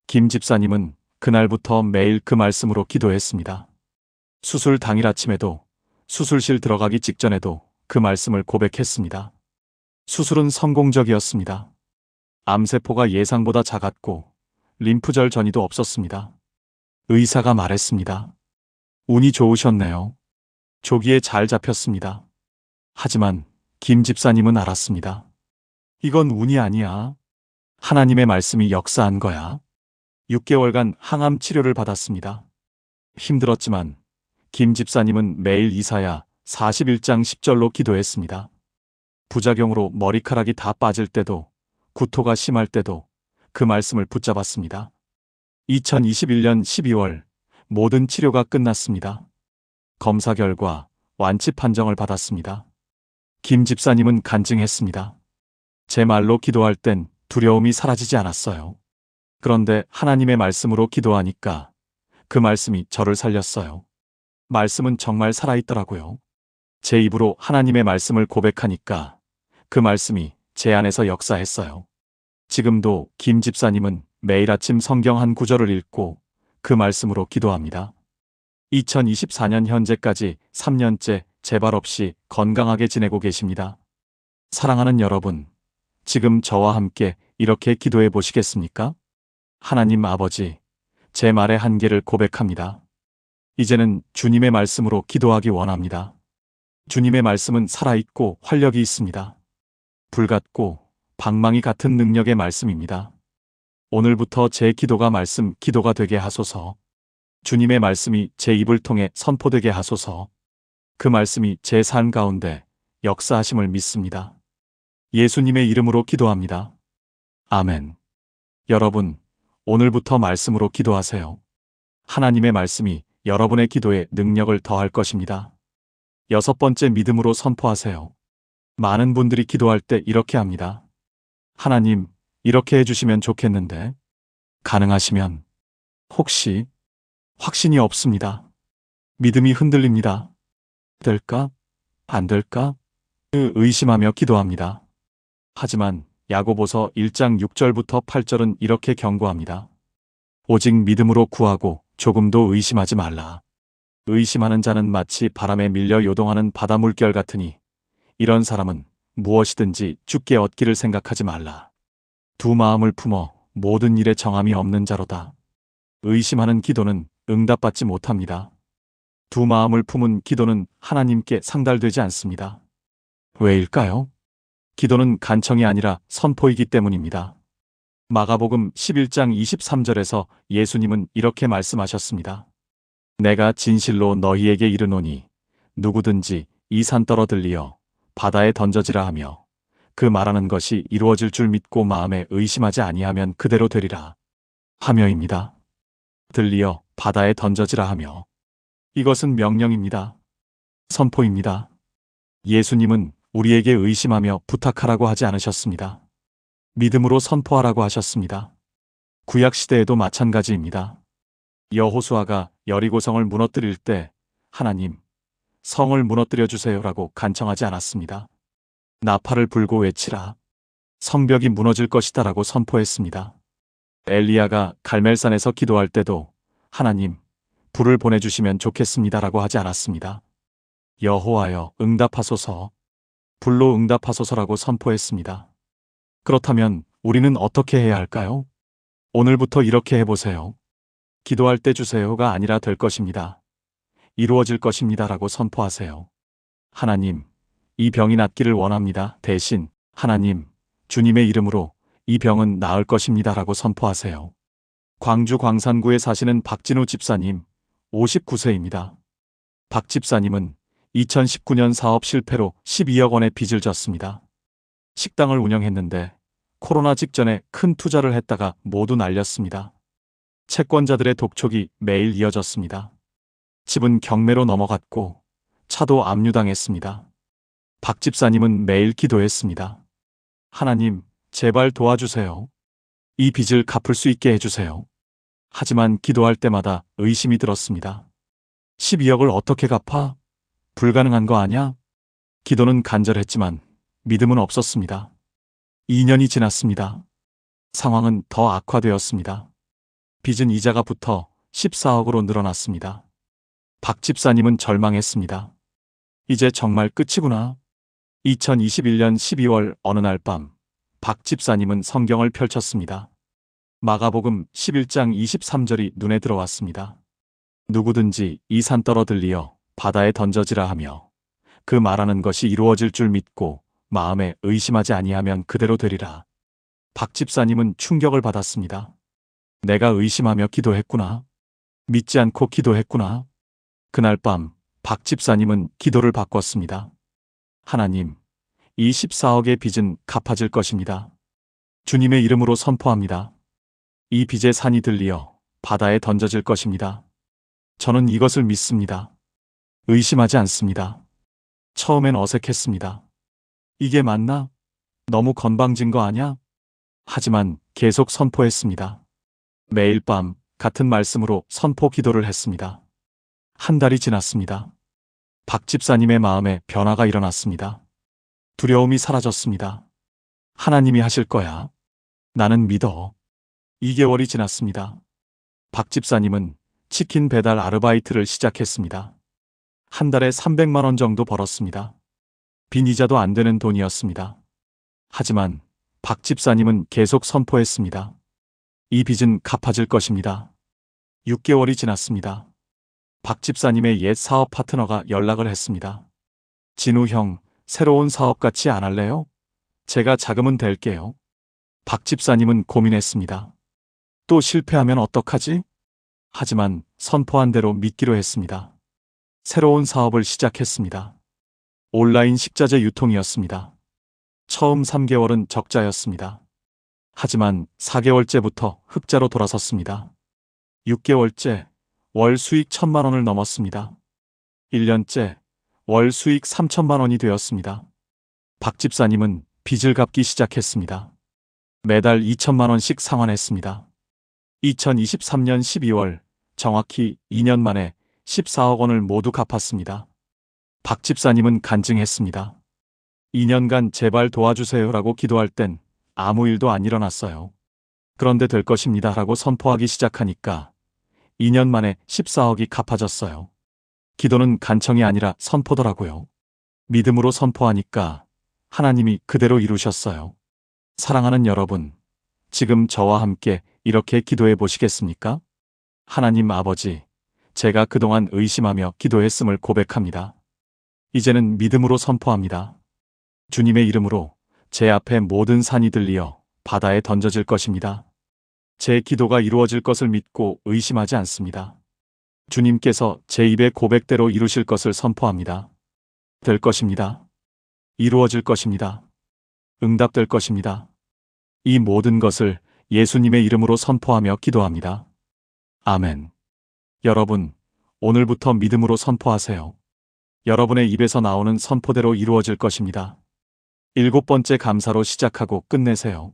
김 집사님은 그날부터 매일 그 말씀으로 기도했습니다. 수술 당일 아침에도 수술실 들어가기 직전에도 그 말씀을 고백했습니다. 수술은 성공적이었습니다. 암세포가 예상보다 작았고 림프절 전이도 없었습니다. 의사가 말했습니다. 운이 좋으셨네요. 조기에 잘 잡혔습니다. 하지만 김 집사님은 알았습니다. 이건 운이 아니야. 하나님의 말씀이 역사한 거야. 6개월간 항암 치료를 받았습니다. 힘들었지만 김 집사님은 매일 이사야 41장 10절로 기도했습니다. 부작용으로 머리카락이 다 빠질 때도, 구토가 심할 때도 그 말씀을 붙잡았습니다. 2021년 12월 모든 치료가 끝났습니다. 검사 결과 완치 판정을 받았습니다. 김 집사님은 간증했습니다. 제 말로 기도할 땐 두려움이 사라지지 않았어요. 그런데 하나님의 말씀으로 기도하니까 그 말씀이 저를 살렸어요. 말씀은 정말 살아있더라고요. 제 입으로 하나님의 말씀을 고백하니까 그 말씀이 제 안에서 역사했어요. 지금도 김 집사님은 매일 아침 성경 한 구절을 읽고 그 말씀으로 기도합니다. 2024년 현재까지 3년째 재발 없이 건강하게 지내고 계십니다. 사랑하는 여러분, 지금 저와 함께 이렇게 기도해 보시겠습니까? 하나님 아버지, 제 말의 한계를 고백합니다. 이제는 주님의 말씀으로 기도하기 원합니다. 주님의 말씀은 살아있고 활력이 있습니다. 불같고 방망이 같은 능력의 말씀입니다. 오늘부터 제 기도가 말씀 기도가 되게 하소서. 주님의 말씀이 제 입을 통해 선포되게 하소서. 그 말씀이 제 삶 가운데 역사하심을 믿습니다. 예수님의 이름으로 기도합니다. 아멘. 여러분, 오늘부터 말씀으로 기도하세요. 하나님의 말씀이 여러분의 기도에 능력을 더할 것입니다. 6번째, 믿음으로 선포하세요. 많은 분들이 기도할 때 이렇게 합니다. 하나님, 이렇게 해주시면 좋겠는데, 가능하시면, 혹시, 확신이 없습니다. 믿음이 흔들립니다. 될까? 안 될까? 의심하며 기도합니다. 하지만 야고보서 1장 6절부터 8절은 이렇게 경고합니다. 오직 믿음으로 구하고 조금도 의심하지 말라. 의심하는 자는 마치 바람에 밀려 요동하는 바다 물결 같으니 이런 사람은 무엇이든지 죽게 얻기를 생각하지 말라. 두 마음을 품어 모든 일에 정함이 없는 자로다. 의심하는 기도는 응답받지 못합니다. 두 마음을 품은 기도는 하나님께 상달되지 않습니다. 왜일까요? 기도는 간청이 아니라 선포이기 때문입니다. 마가복음 11장 23절에서 예수님은 이렇게 말씀하셨습니다. 내가 진실로 너희에게 이르노니 누구든지 이 산 떨어들리어 바다에 던져지라 하며 그 말하는 것이 이루어질 줄 믿고 마음에 의심하지 아니하면 그대로 되리라 하며입니다. 들리어 바다에 던져지라 하며. 이것은 명령입니다. 선포입니다. 예수님은 우리에게 의심하며 부탁하라고 하지 않으셨습니다. 믿음으로 선포하라고 하셨습니다. 구약시대에도 마찬가지입니다. 여호수아가 여리고성을 무너뜨릴 때 하나님, 성을 무너뜨려 주세요라고 간청하지 않았습니다. 나팔을 불고 외치라. 성벽이 무너질 것이다라고 선포했습니다. 엘리야가 갈멜산에서 기도할 때도 하나님, 불을 보내주시면 좋겠습니다라고 하지 않았습니다. 여호와여 응답하소서. 불로 응답하소서라고 선포했습니다. 그렇다면 우리는 어떻게 해야 할까요? 오늘부터 이렇게 해보세요. 기도할 때 주세요가 아니라 될 것입니다. 이루어질 것입니다라고 선포하세요. 하나님, 이 병이 낫기를 원합니다. 대신 하나님, 주님의 이름으로 이 병은 나을 것입니다라고 선포하세요. 광주 광산구에 사시는 박진우 집사님, 59세입니다. 박 집사님은 2019년 사업 실패로 12억 원의 빚을 졌습니다. 식당을 운영했는데 코로나 직전에 큰 투자를 했다가 모두 날렸습니다. 채권자들의 독촉이 매일 이어졌습니다. 집은 경매로 넘어갔고 차도 압류당했습니다. 박 집사님은 매일 기도했습니다. 하나님, 제발 도와주세요. 이 빚을 갚을 수 있게 해주세요. 하지만 기도할 때마다 의심이 들었습니다. 12억을 어떻게 갚아? 불가능한 거 아냐? 기도는 간절했지만 믿음은 없었습니다. 2년이 지났습니다. 상황은 더 악화되었습니다. 빚은 이자가 붙어 14억으로 늘어났습니다. 박 집사님은 절망했습니다. 이제 정말 끝이구나. 2021년 12월 어느 날 밤, 박 집사님은 성경을 펼쳤습니다. 마가복음 11장 23절이 눈에 들어왔습니다. 누구든지 이 산 떨어들리어 바다에 던져지라 하며 그 말하는 것이 이루어질 줄 믿고 마음에 의심하지 아니하면 그대로 되리라. 박 집사님은 충격을 받았습니다. 내가 의심하며 기도했구나. 믿지 않고 기도했구나. 그날 밤 박 집사님은 기도를 바꿨습니다. 하나님, 이 14억의 빚은 갚아질 것입니다. 주님의 이름으로 선포합니다. 이 빚의 산이 들리어 바다에 던져질 것입니다. 저는 이것을 믿습니다. 의심하지 않습니다. 처음엔 어색했습니다. 이게 맞나? 너무 건방진 거 아냐? 하지만 계속 선포했습니다. 매일 밤 같은 말씀으로 선포 기도를 했습니다. 한 달이 지났습니다. 박 집사님의 마음에 변화가 일어났습니다. 두려움이 사라졌습니다. 하나님이 하실 거야. 나는 믿어. 2개월이 지났습니다. 박 집사님은 치킨 배달 아르바이트를 시작했습니다. 한 달에 300만 원 정도 벌었습니다. 빈 이자도 안 되는 돈이었습니다. 하지만 박 집사님은 계속 선포했습니다. 이 빚은 갚아질 것입니다. 6개월이 지났습니다. 박 집사님의 옛 사업 파트너가 연락을 했습니다. 진우 형, 새로운 사업 같이 안 할래요? 제가 자금은 댈게요. 박 집사님은 고민했습니다. 또 실패하면 어떡하지? 하지만 선포한 대로 믿기로 했습니다. 새로운 사업을 시작했습니다. 온라인 식자재 유통이었습니다. 처음 3개월은 적자였습니다. 하지만 4개월째부터 흑자로 돌아섰습니다. 6개월째 월 수익 1,000만 원을 넘었습니다. 1년째 월 수익 3천만 원이 되었습니다. 박 집사님은 빚을 갚기 시작했습니다. 매달 2천만 원씩 상환했습니다. 2023년 12월 정확히 2년 만에 14억 원을 모두 갚았습니다. 박 집사님은 간증했습니다. 2년간 제발 도와주세요라고 기도할 땐 아무 일도 안 일어났어요. 그런데 될 것입니다 라고 선포하기 시작하니까 2년 만에 14억이 갚아졌어요. 기도는 간청이 아니라 선포더라고요. 믿음으로 선포하니까 하나님이 그대로 이루셨어요. 사랑하는 여러분, 지금 저와 함께 이렇게 기도해 보시겠습니까? 하나님 아버지, 제가 그동안 의심하며 기도했음을 고백합니다. 이제는 믿음으로 선포합니다. 주님의 이름으로 제 앞에 모든 산이 들리어 바다에 던져질 것입니다. 제 기도가 이루어질 것을 믿고 의심하지 않습니다. 주님께서 제 입의 고백대로 이루실 것을 선포합니다. 될 것입니다. 이루어질 것입니다. 응답될 것입니다. 이 모든 것을 예수님의 이름으로 선포하며 기도합니다. 아멘. 여러분, 오늘부터 믿음으로 선포하세요. 여러분의 입에서 나오는 선포대로 이루어질 것입니다. 7번째 감사로 시작하고 끝내세요.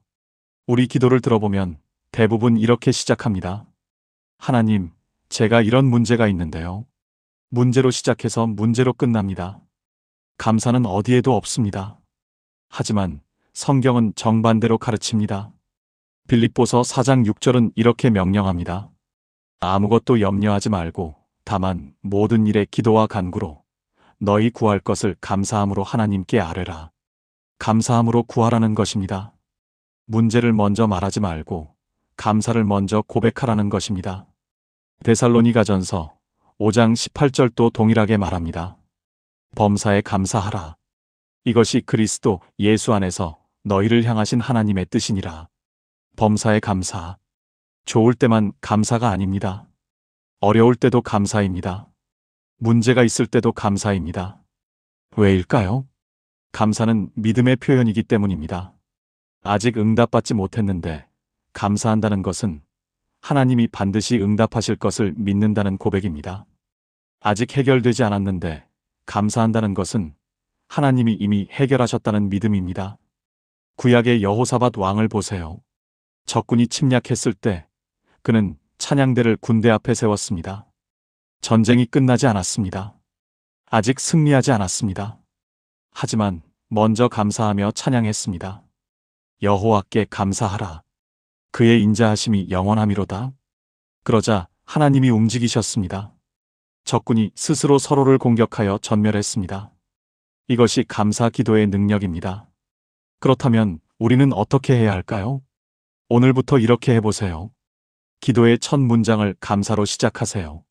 우리 기도를 들어보면 대부분 이렇게 시작합니다. 하나님, 제가 이런 문제가 있는데요. 문제로 시작해서 문제로 끝납니다. 감사는 어디에도 없습니다. 하지만 성경은 정반대로 가르칩니다. 빌립보서 4장 6절은 이렇게 명령합니다. 아무것도 염려하지 말고 다만 모든 일에 기도와 간구로 너희 구할 것을 감사함으로 하나님께 아뢰라. 감사함으로 구하라는 것입니다. 문제를 먼저 말하지 말고 감사를 먼저 고백하라는 것입니다. 데살로니가전서 5장 18절도 동일하게 말합니다. 범사에 감사하라. 이것이 그리스도 예수 안에서 너희를 향하신 하나님의 뜻이니라. 범사에 감사. 좋을 때만 감사가 아닙니다. 어려울 때도 감사입니다. 문제가 있을 때도 감사입니다. 왜일까요? 감사는 믿음의 표현이기 때문입니다. 아직 응답받지 못했는데 감사한다는 것은 하나님이 반드시 응답하실 것을 믿는다는 고백입니다. 아직 해결되지 않았는데 감사한다는 것은 하나님이 이미 해결하셨다는 믿음입니다. 구약의 여호사밧 왕을 보세요. 적군이 침략했을 때 그는 찬양대를 군대 앞에 세웠습니다. 전쟁이 끝나지 않았습니다. 아직 승리하지 않았습니다. 하지만 먼저 감사하며 찬양했습니다. 여호와께 감사하라. 그의 인자하심이 영원함이로다. 그러자 하나님이 움직이셨습니다. 적군이 스스로 서로를 공격하여 전멸했습니다. 이것이 감사 기도의 능력입니다. 그렇다면 우리는 어떻게 해야 할까요? 오늘부터 이렇게 해보세요. 기도의 첫 문장을 감사로 시작하세요.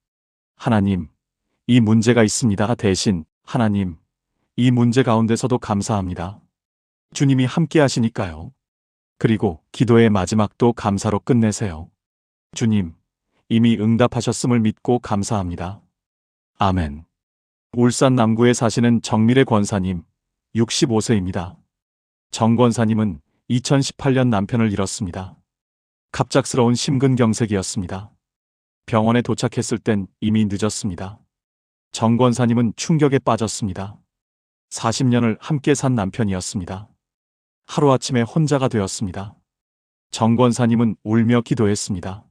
하나님, 이 문제가 있습니다. 대신 하나님, 이 문제 가운데서도 감사합니다. 주님이 함께 하시니까요. 그리고 기도의 마지막도 감사로 끝내세요. 주님, 이미 응답하셨음을 믿고 감사합니다. 아멘. 울산 남구에 사시는 정미래 권사님, 65세입니다. 정 권사님은 2018년 남편을 잃었습니다. 갑작스러운 심근경색이었습니다. 병원에 도착했을 땐 이미 늦었습니다. 정 권사님은 충격에 빠졌습니다. 40년을 함께 산 남편이었습니다. 하루아침에 혼자가 되었습니다. 정 권사님은 울며 기도했습니다.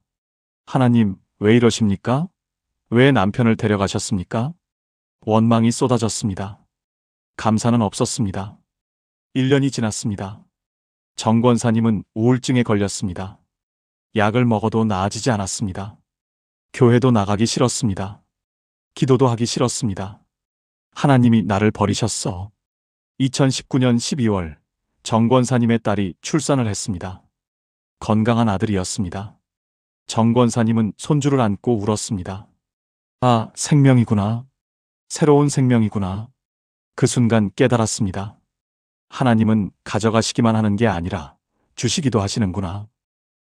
하나님, 왜 이러십니까? 왜 남편을 데려가셨습니까? 원망이 쏟아졌습니다. 감사는 없었습니다. 1년이 지났습니다. 정 권사님은 우울증에 걸렸습니다. 약을 먹어도 나아지지 않았습니다. 교회도 나가기 싫었습니다. 기도도 하기 싫었습니다. 하나님이 나를 버리셨어. 2019년 12월 정 권사님의 딸이 출산을 했습니다. 건강한 아들이었습니다. 정 권사님은 손주를 안고 울었습니다. 아, 생명이구나. 새로운 생명이구나. 그 순간 깨달았습니다. 하나님은 가져가시기만 하는 게 아니라 주시기도 하시는구나.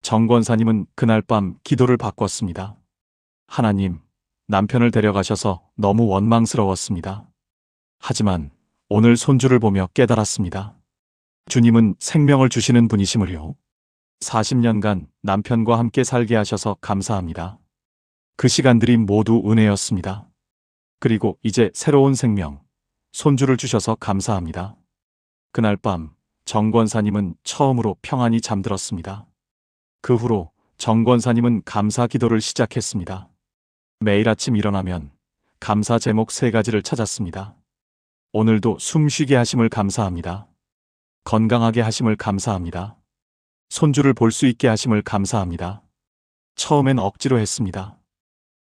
정 권사님은 그날 밤 기도를 바꿨습니다. 하나님, 남편을 데려가셔서 너무 원망스러웠습니다. 하지만 오늘 손주를 보며 깨달았습니다. 주님은 생명을 주시는 분이심을요. 40년간 남편과 함께 살게 하셔서 감사합니다. 그 시간들이 모두 은혜였습니다. 그리고 이제 새로운 생명, 손주를 주셔서 감사합니다. 그날 밤 정 권사님은 처음으로 평안히 잠들었습니다. 그 후로 정 권사님은 감사 기도를 시작했습니다. 매일 아침 일어나면 감사 제목 3가지를 찾았습니다. 오늘도 숨쉬게 하심을 감사합니다. 건강하게 하심을 감사합니다. 손주를 볼 수 있게 하심을 감사합니다. 처음엔 억지로 했습니다.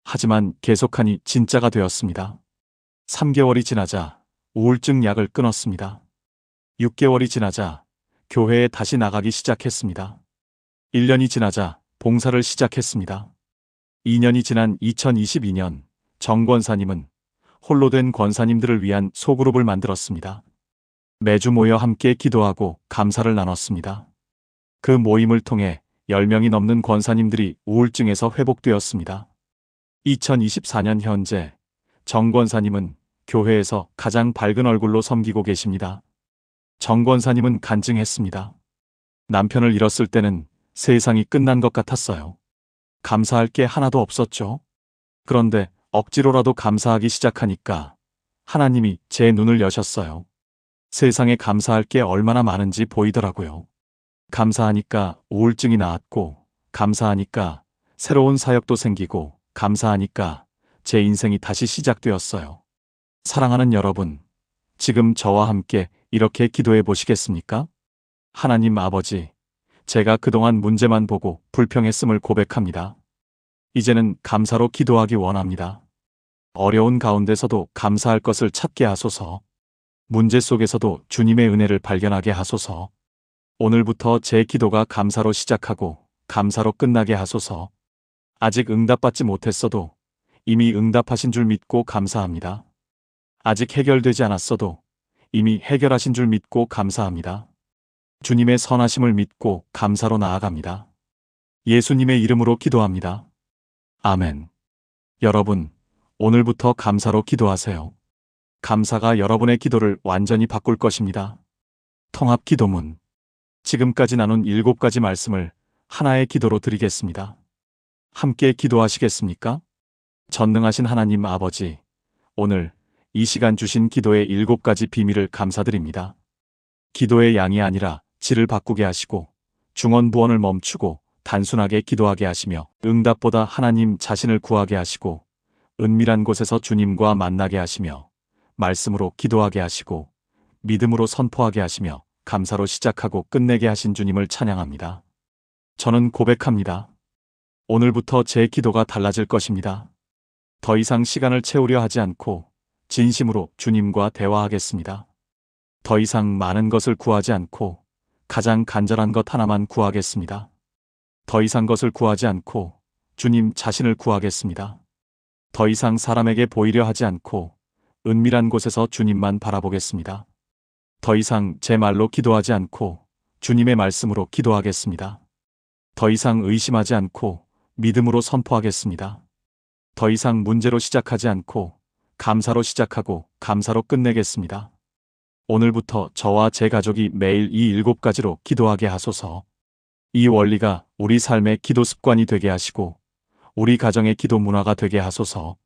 하지만 계속하니 진짜가 되었습니다. 3개월이 지나자 우울증 약을 끊었습니다. 6개월이 지나자 교회에 다시 나가기 시작했습니다. 1년이 지나자 봉사를 시작했습니다. 2년이 지난 2022년 정 권사님은 홀로 된 권사님들을 위한 소그룹을 만들었습니다. 매주 모여 함께 기도하고 감사를 나눴습니다. 그 모임을 통해 10명이 넘는 권사님들이 우울증에서 회복되었습니다. 2024년 현재 정 권사님은 교회에서 가장 밝은 얼굴로 섬기고 계십니다. 정 권사님은 간증했습니다. 남편을 잃었을 때는 세상이 끝난 것 같았어요. 감사할 게 하나도 없었죠. 그런데 억지로라도 감사하기 시작하니까 하나님이 제 눈을 여셨어요. 세상에 감사할 게 얼마나 많은지 보이더라고요. 감사하니까 우울증이 나았고, 감사하니까 새로운 사역도 생기고, 감사하니까 제 인생이 다시 시작되었어요. 사랑하는 여러분, 지금 저와 함께 이렇게 기도해 보시겠습니까? 하나님 아버지, 제가 그동안 문제만 보고 불평했음을 고백합니다. 이제는 감사로 기도하기 원합니다. 어려운 가운데서도 감사할 것을 찾게 하소서. 문제 속에서도 주님의 은혜를 발견하게 하소서. 오늘부터 제 기도가 감사로 시작하고 감사로 끝나게 하소서. 아직 응답받지 못했어도 이미 응답하신 줄 믿고 감사합니다. 아직 해결되지 않았어도 이미 해결하신 줄 믿고 감사합니다. 주님의 선하심을 믿고 감사로 나아갑니다. 예수님의 이름으로 기도합니다. 아멘. 여러분, 오늘부터 감사로 기도하세요. 감사가 여러분의 기도를 완전히 바꿀 것입니다. 통합 기도문. 지금까지 나눈 7가지 말씀을 하나의 기도로 드리겠습니다. 함께 기도하시겠습니까? 전능하신 하나님 아버지, 오늘 이 시간 주신 기도의 7가지 비밀을 감사드립니다. 기도의 양이 아니라 질을 바꾸게 하시고 중언부언을 멈추고 단순하게 기도하게 하시며 응답보다 하나님 자신을 구하게 하시고 은밀한 곳에서 주님과 만나게 하시며 말씀으로 기도하게 하시고 믿음으로 선포하게 하시며 감사로 시작하고 끝내게 하신 주님을 찬양합니다. 저는 고백합니다. 오늘부터 제 기도가 달라질 것입니다. 더 이상 시간을 채우려 하지 않고 진심으로 주님과 대화하겠습니다. 더 이상 많은 것을 구하지 않고 가장 간절한 것 하나만 구하겠습니다. 더 이상 것을 구하지 않고 주님 자신을 구하겠습니다. 더 이상 사람에게 보이려 하지 않고 은밀한 곳에서 주님만 바라보겠습니다. 더 이상 제 말로 기도하지 않고 주님의 말씀으로 기도하겠습니다. 더 이상 의심하지 않고 믿음으로 선포하겠습니다. 더 이상 문제로 시작하지 않고 감사로 시작하고 감사로 끝내겠습니다. 오늘부터 저와 제 가족이 매일 이 7가지로 기도하게 하소서. 이 원리가 우리 삶의 기도 습관이 되게 하시고 우리 가정의 기도 문화가 되게 하소서.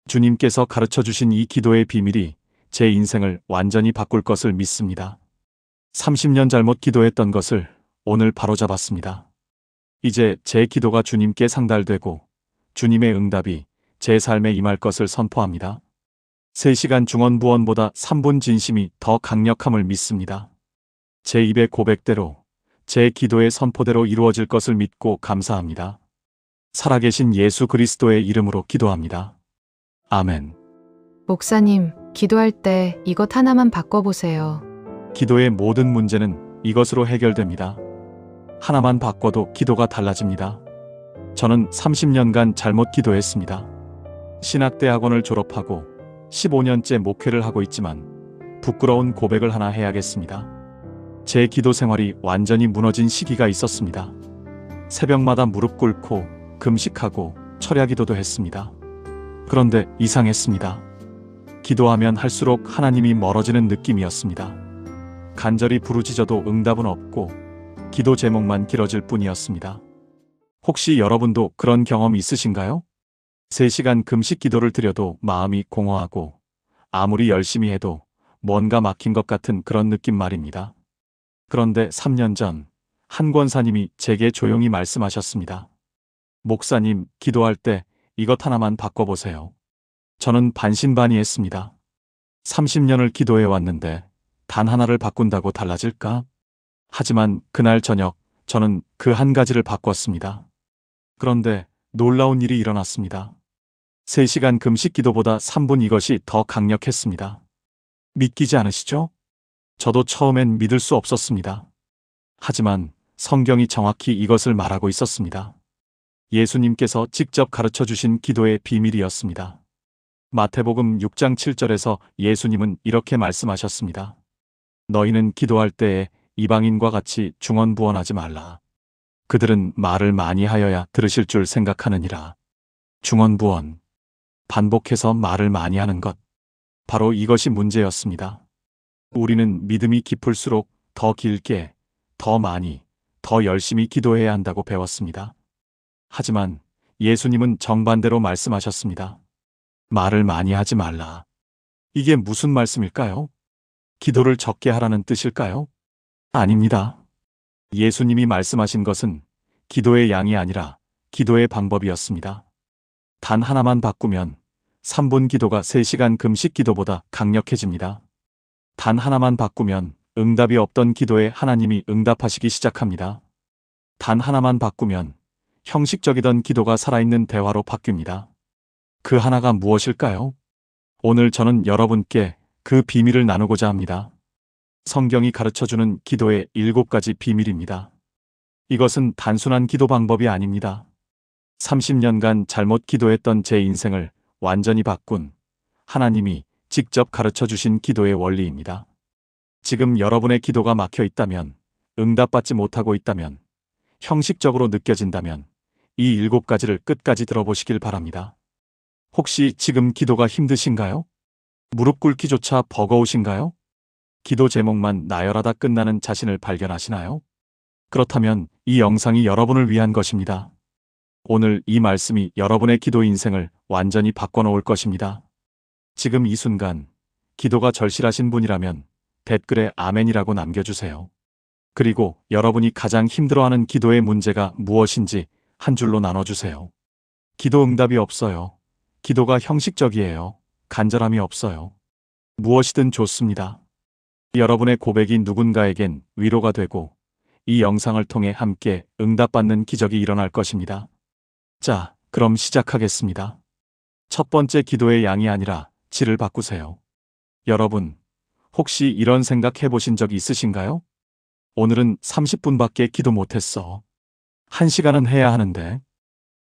주님께서 가르쳐 주신 이 기도의 비밀이 제 인생을 완전히 바꿀 것을 믿습니다. 30년 잘못 기도했던 것을 오늘 바로잡았습니다. 이제 제 기도가 주님께 상달되고 주님의 응답이 제 삶에 임할 것을 선포합니다. 3시간 중언부언보다 3분 진심이 더 강력함을 믿습니다. 제 입의 고백대로 제 기도의 선포대로 이루어질 것을 믿고 감사합니다. 살아계신 예수 그리스도의 이름으로 기도합니다. 아멘. 목사님, 기도할 때 이것 하나만 바꿔보세요. 기도의 모든 문제는 이것으로 해결됩니다. 하나만 바꿔도 기도가 달라집니다. 저는 30년간 잘못 기도했습니다. 신학대학원을 졸업하고 15년째 목회를 하고 있지만 부끄러운 고백을 하나 해야겠습니다. 제 기도 생활이 완전히 무너진 시기가 있었습니다. 새벽마다 무릎 꿇고 금식하고 철야 기도도 했습니다. 그런데 이상했습니다. 기도하면 할수록 하나님이 멀어지는 느낌이었습니다. 간절히 부르짖어도 응답은 없고 기도 제목만 길어질 뿐이었습니다. 혹시 여러분도 그런 경험 있으신가요? 3시간 금식 기도를 드려도 마음이 공허하고 아무리 열심히 해도 뭔가 막힌 것 같은 그런 느낌 말입니다. 그런데 3년 전 한 권사님이 제게 조용히 말씀하셨습니다. 목사님, 기도할 때 이것 하나만 바꿔보세요. 저는 반신반의했습니다. 30년을 기도해 왔는데 단 하나를 바꾼다고 달라질까? 하지만 그날 저녁 저는 그 한 가지를 바꿨습니다. 그런데 놀라운 일이 일어났습니다. 3시간 금식 기도보다 3분 이것이 더 강력했습니다. 믿기지 않으시죠? 저도 처음엔 믿을 수 없었습니다. 하지만 성경이 정확히 이것을 말하고 있었습니다. 예수님께서 직접 가르쳐 주신 기도의 비밀이었습니다. 마태복음 6장 7절에서 예수님은 이렇게 말씀하셨습니다. 너희는 기도할 때에 이방인과 같이 중언부언하지 말라. 그들은 말을 많이 하여야 들으실 줄 생각하느니라. 중언부언, 반복해서 말을 많이 하는 것. 바로 이것이 문제였습니다. 우리는 믿음이 깊을수록 더 길게, 더 많이, 더 열심히 기도해야 한다고 배웠습니다. 하지만 예수님은 정반대로 말씀하셨습니다. 말을 많이 하지 말라. 이게 무슨 말씀일까요? 기도를 적게 하라는 뜻일까요? 아닙니다. 예수님이 말씀하신 것은 기도의 양이 아니라 기도의 방법이었습니다. 단 하나만 바꾸면 3분 기도가 3시간 금식 기도보다 강력해집니다. 단 하나만 바꾸면 응답이 없던 기도에 하나님이 응답하시기 시작합니다. 단 하나만 바꾸면 형식적이던 기도가 살아있는 대화로 바뀝니다. 그 하나가 무엇일까요? 오늘 저는 여러분께 그 비밀을 나누고자 합니다. 성경이 가르쳐주는 기도의 7가지 비밀입니다. 이것은 단순한 기도 방법이 아닙니다. 30년간 잘못 기도했던 제 인생을 완전히 바꾼 하나님이 직접 가르쳐 주신 기도의 원리입니다. 지금 여러분의 기도가 막혀 있다면, 응답받지 못하고 있다면, 형식적으로 느껴진다면 이 7가지를 끝까지 들어보시길 바랍니다. 혹시 지금 기도가 힘드신가요? 무릎 꿇기조차 버거우신가요? 기도 제목만 나열하다 끝나는 자신을 발견하시나요? 그렇다면 이 영상이 여러분을 위한 것입니다. 오늘 이 말씀이 여러분의 기도 인생을 완전히 바꿔놓을 것입니다. 지금 이 순간 기도가 절실하신 분이라면 댓글에 아멘이라고 남겨주세요. 그리고 여러분이 가장 힘들어하는 기도의 문제가 무엇인지 한 줄로 나눠주세요. 기도 응답이 없어요. 기도가 형식적이에요. 간절함이 없어요. 무엇이든 좋습니다. 여러분의 고백이 누군가에겐 위로가 되고 이 영상을 통해 함께 응답받는 기적이 일어날 것입니다. 자, 그럼 시작하겠습니다. 첫 번째, 기도의 양이 아니라 질을 바꾸세요. 여러분, 혹시 이런 생각 해보신 적 있으신가요? 오늘은 30분밖에 기도 못했어. 1시간은 해야 하는데.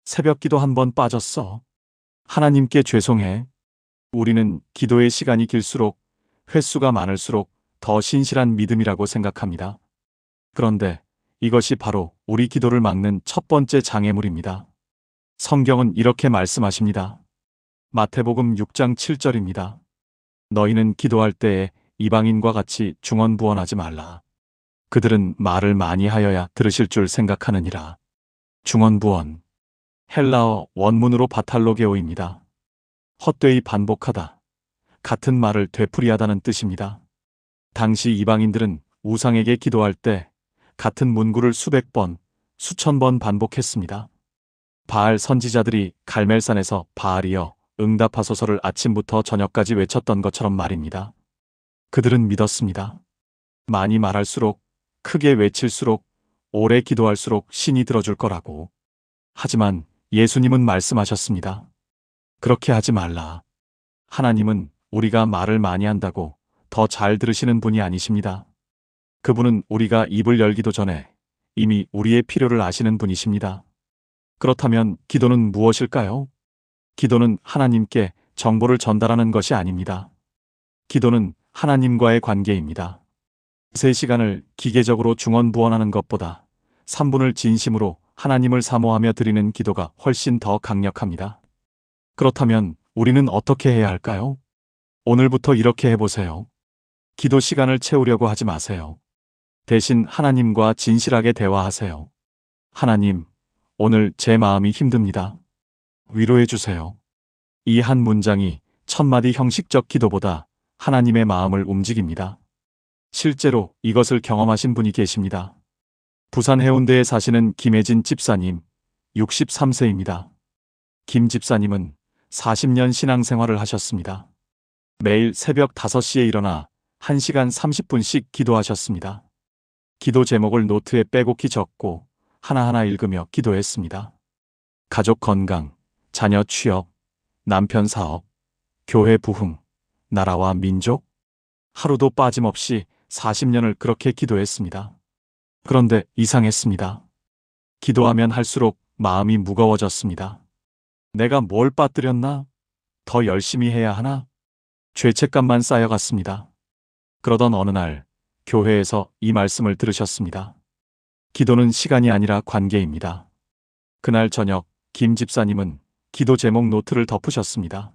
새벽 기도 한 번 빠졌어. 하나님께 죄송해. 우리는 기도의 시간이 길수록, 횟수가 많을수록 더 신실한 믿음이라고 생각합니다. 그런데 이것이 바로 우리 기도를 막는 첫 번째 장애물입니다. 성경은 이렇게 말씀하십니다. 마태복음 6장 7절입니다. 너희는 기도할 때에 이방인과 같이 중언부언하지 말라. 그들은 말을 많이 하여야 들으실 줄 생각하느니라. 중언부언. 헬라어 원문으로 바탈로게오입니다. 헛되이 반복하다. 같은 말을 되풀이하다는 뜻입니다. 당시 이방인들은 우상에게 기도할 때 같은 문구를 수백 번, 수천 번 반복했습니다. 바알 선지자들이 갈멜산에서 바알이여 응답하소서를 아침부터 저녁까지 외쳤던 것처럼 말입니다. 그들은 믿었습니다. 많이 말할수록, 크게 외칠수록, 오래 기도할수록 신이 들어줄 거라고. 하지만 예수님은 말씀하셨습니다. 그렇게 하지 말라. 하나님은 우리가 말을 많이 한다고 더 잘 들으시는 분이 아니십니다. 그분은 우리가 입을 열기도 전에 이미 우리의 필요를 아시는 분이십니다. 그렇다면 기도는 무엇일까요? 기도는 하나님께 정보를 전달하는 것이 아닙니다. 기도는 하나님과의 관계입니다. 3시간을 기계적으로 중언부언하는 것보다 3분을 진심으로 하나님을 사모하며 드리는 기도가 훨씬 더 강력합니다. 그렇다면 우리는 어떻게 해야 할까요? 오늘부터 이렇게 해보세요. 기도 시간을 채우려고 하지 마세요. 대신 하나님과 진실하게 대화하세요. 하나님, 오늘 제 마음이 힘듭니다. 위로해 주세요. 이 한 문장이 1000마디 형식적 기도보다 하나님의 마음을 움직입니다. 실제로 이것을 경험하신 분이 계십니다. 부산 해운대에 사시는 김혜진 집사님, 63세입니다. 김 집사님은 40년 신앙생활을 하셨습니다. 매일 새벽 5시에 일어나 1시간 30분씩 기도하셨습니다. 기도 제목을 노트에 빼곡히 적고 하나하나 읽으며 기도했습니다. 가족 건강, 자녀 취업, 남편 사업, 교회 부흥, 나라와 민족. 하루도 빠짐없이 40년을 그렇게 기도했습니다. 그런데 이상했습니다. 기도하면 할수록 마음이 무거워졌습니다. 내가 뭘 빠뜨렸나? 더 열심히 해야 하나? 죄책감만 쌓여갔습니다. 그러던 어느 날 교회에서 이 말씀을 들으셨습니다. 기도는 시간이 아니라 관계입니다. 그날 저녁 김 집사님은 기도 제목 노트를 덮으셨습니다.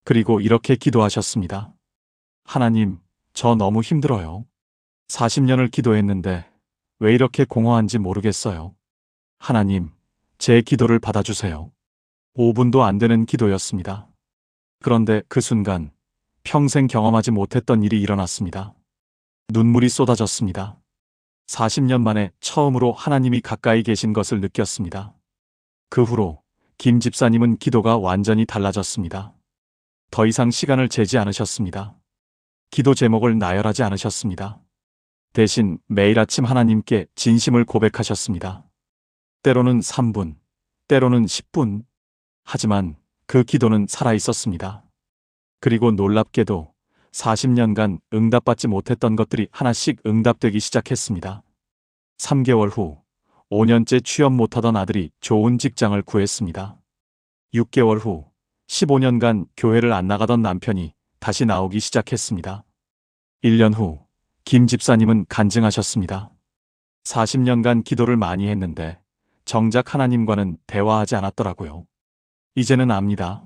그리고 이렇게 기도하셨습니다. 하나님, 저 너무 힘들어요. 40년을 기도했는데 왜 이렇게 공허한지 모르겠어요. 하나님, 제 기도를 받아주세요. 5분도 안 되는 기도였습니다. 그런데 그 순간 평생 경험하지 못했던 일이 일어났습니다. 눈물이 쏟아졌습니다. 40년 만에 처음으로 하나님이 가까이 계신 것을 느꼈습니다. 그 후로 김 집사님은 기도가 완전히 달라졌습니다. 더 이상 시간을 재지 않으셨습니다. 기도 제목을 나열하지 않으셨습니다. 대신 매일 아침 하나님께 진심을 고백하셨습니다. 때로는 3분, 때로는 10분. 하지만 그 기도는 살아있었습니다. 그리고 놀랍게도 40년간 응답받지 못했던 것들이 하나씩 응답되기 시작했습니다. 3개월 후 5년째 취업 못하던 아들이 좋은 직장을 구했습니다. 6개월 후 15년간 교회를 안 나가던 남편이 다시 나오기 시작했습니다. 1년 후 김 집사님은 간증하셨습니다. 40년간 기도를 많이 했는데 정작 하나님과는 대화하지 않았더라고요. 이제는 압니다.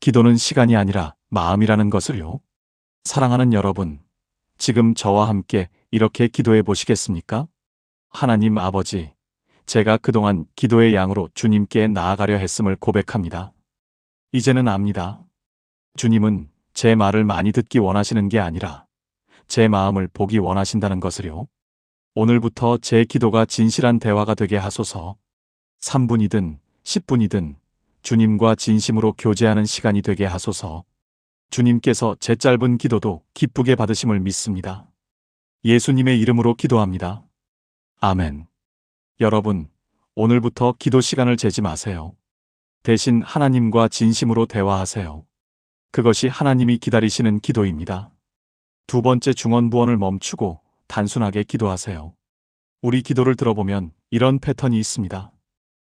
기도는 시간이 아니라 마음이라는 것을요. 사랑하는 여러분, 지금 저와 함께 이렇게 기도해 보시겠습니까? 하나님 아버지, 제가 그동안 기도의 양으로 주님께 나아가려 했음을 고백합니다. 이제는 압니다. 주님은 제 말을 많이 듣기 원하시는 게 아니라 제 마음을 보기 원하신다는 것을요. 오늘부터 제 기도가 진실한 대화가 되게 하소서. 3분이든 10분이든 주님과 진심으로 교제하는 시간이 되게 하소서. 주님께서 제 짧은 기도도 기쁘게 받으심을 믿습니다. 예수님의 이름으로 기도합니다. 아멘. 여러분, 오늘부터 기도 시간을 재지 마세요. 대신 하나님과 진심으로 대화하세요. 그것이 하나님이 기다리시는 기도입니다. 두 번째 중언부언을 멈추고 단순하게 기도하세요. 우리 기도를 들어보면 이런 패턴이 있습니다.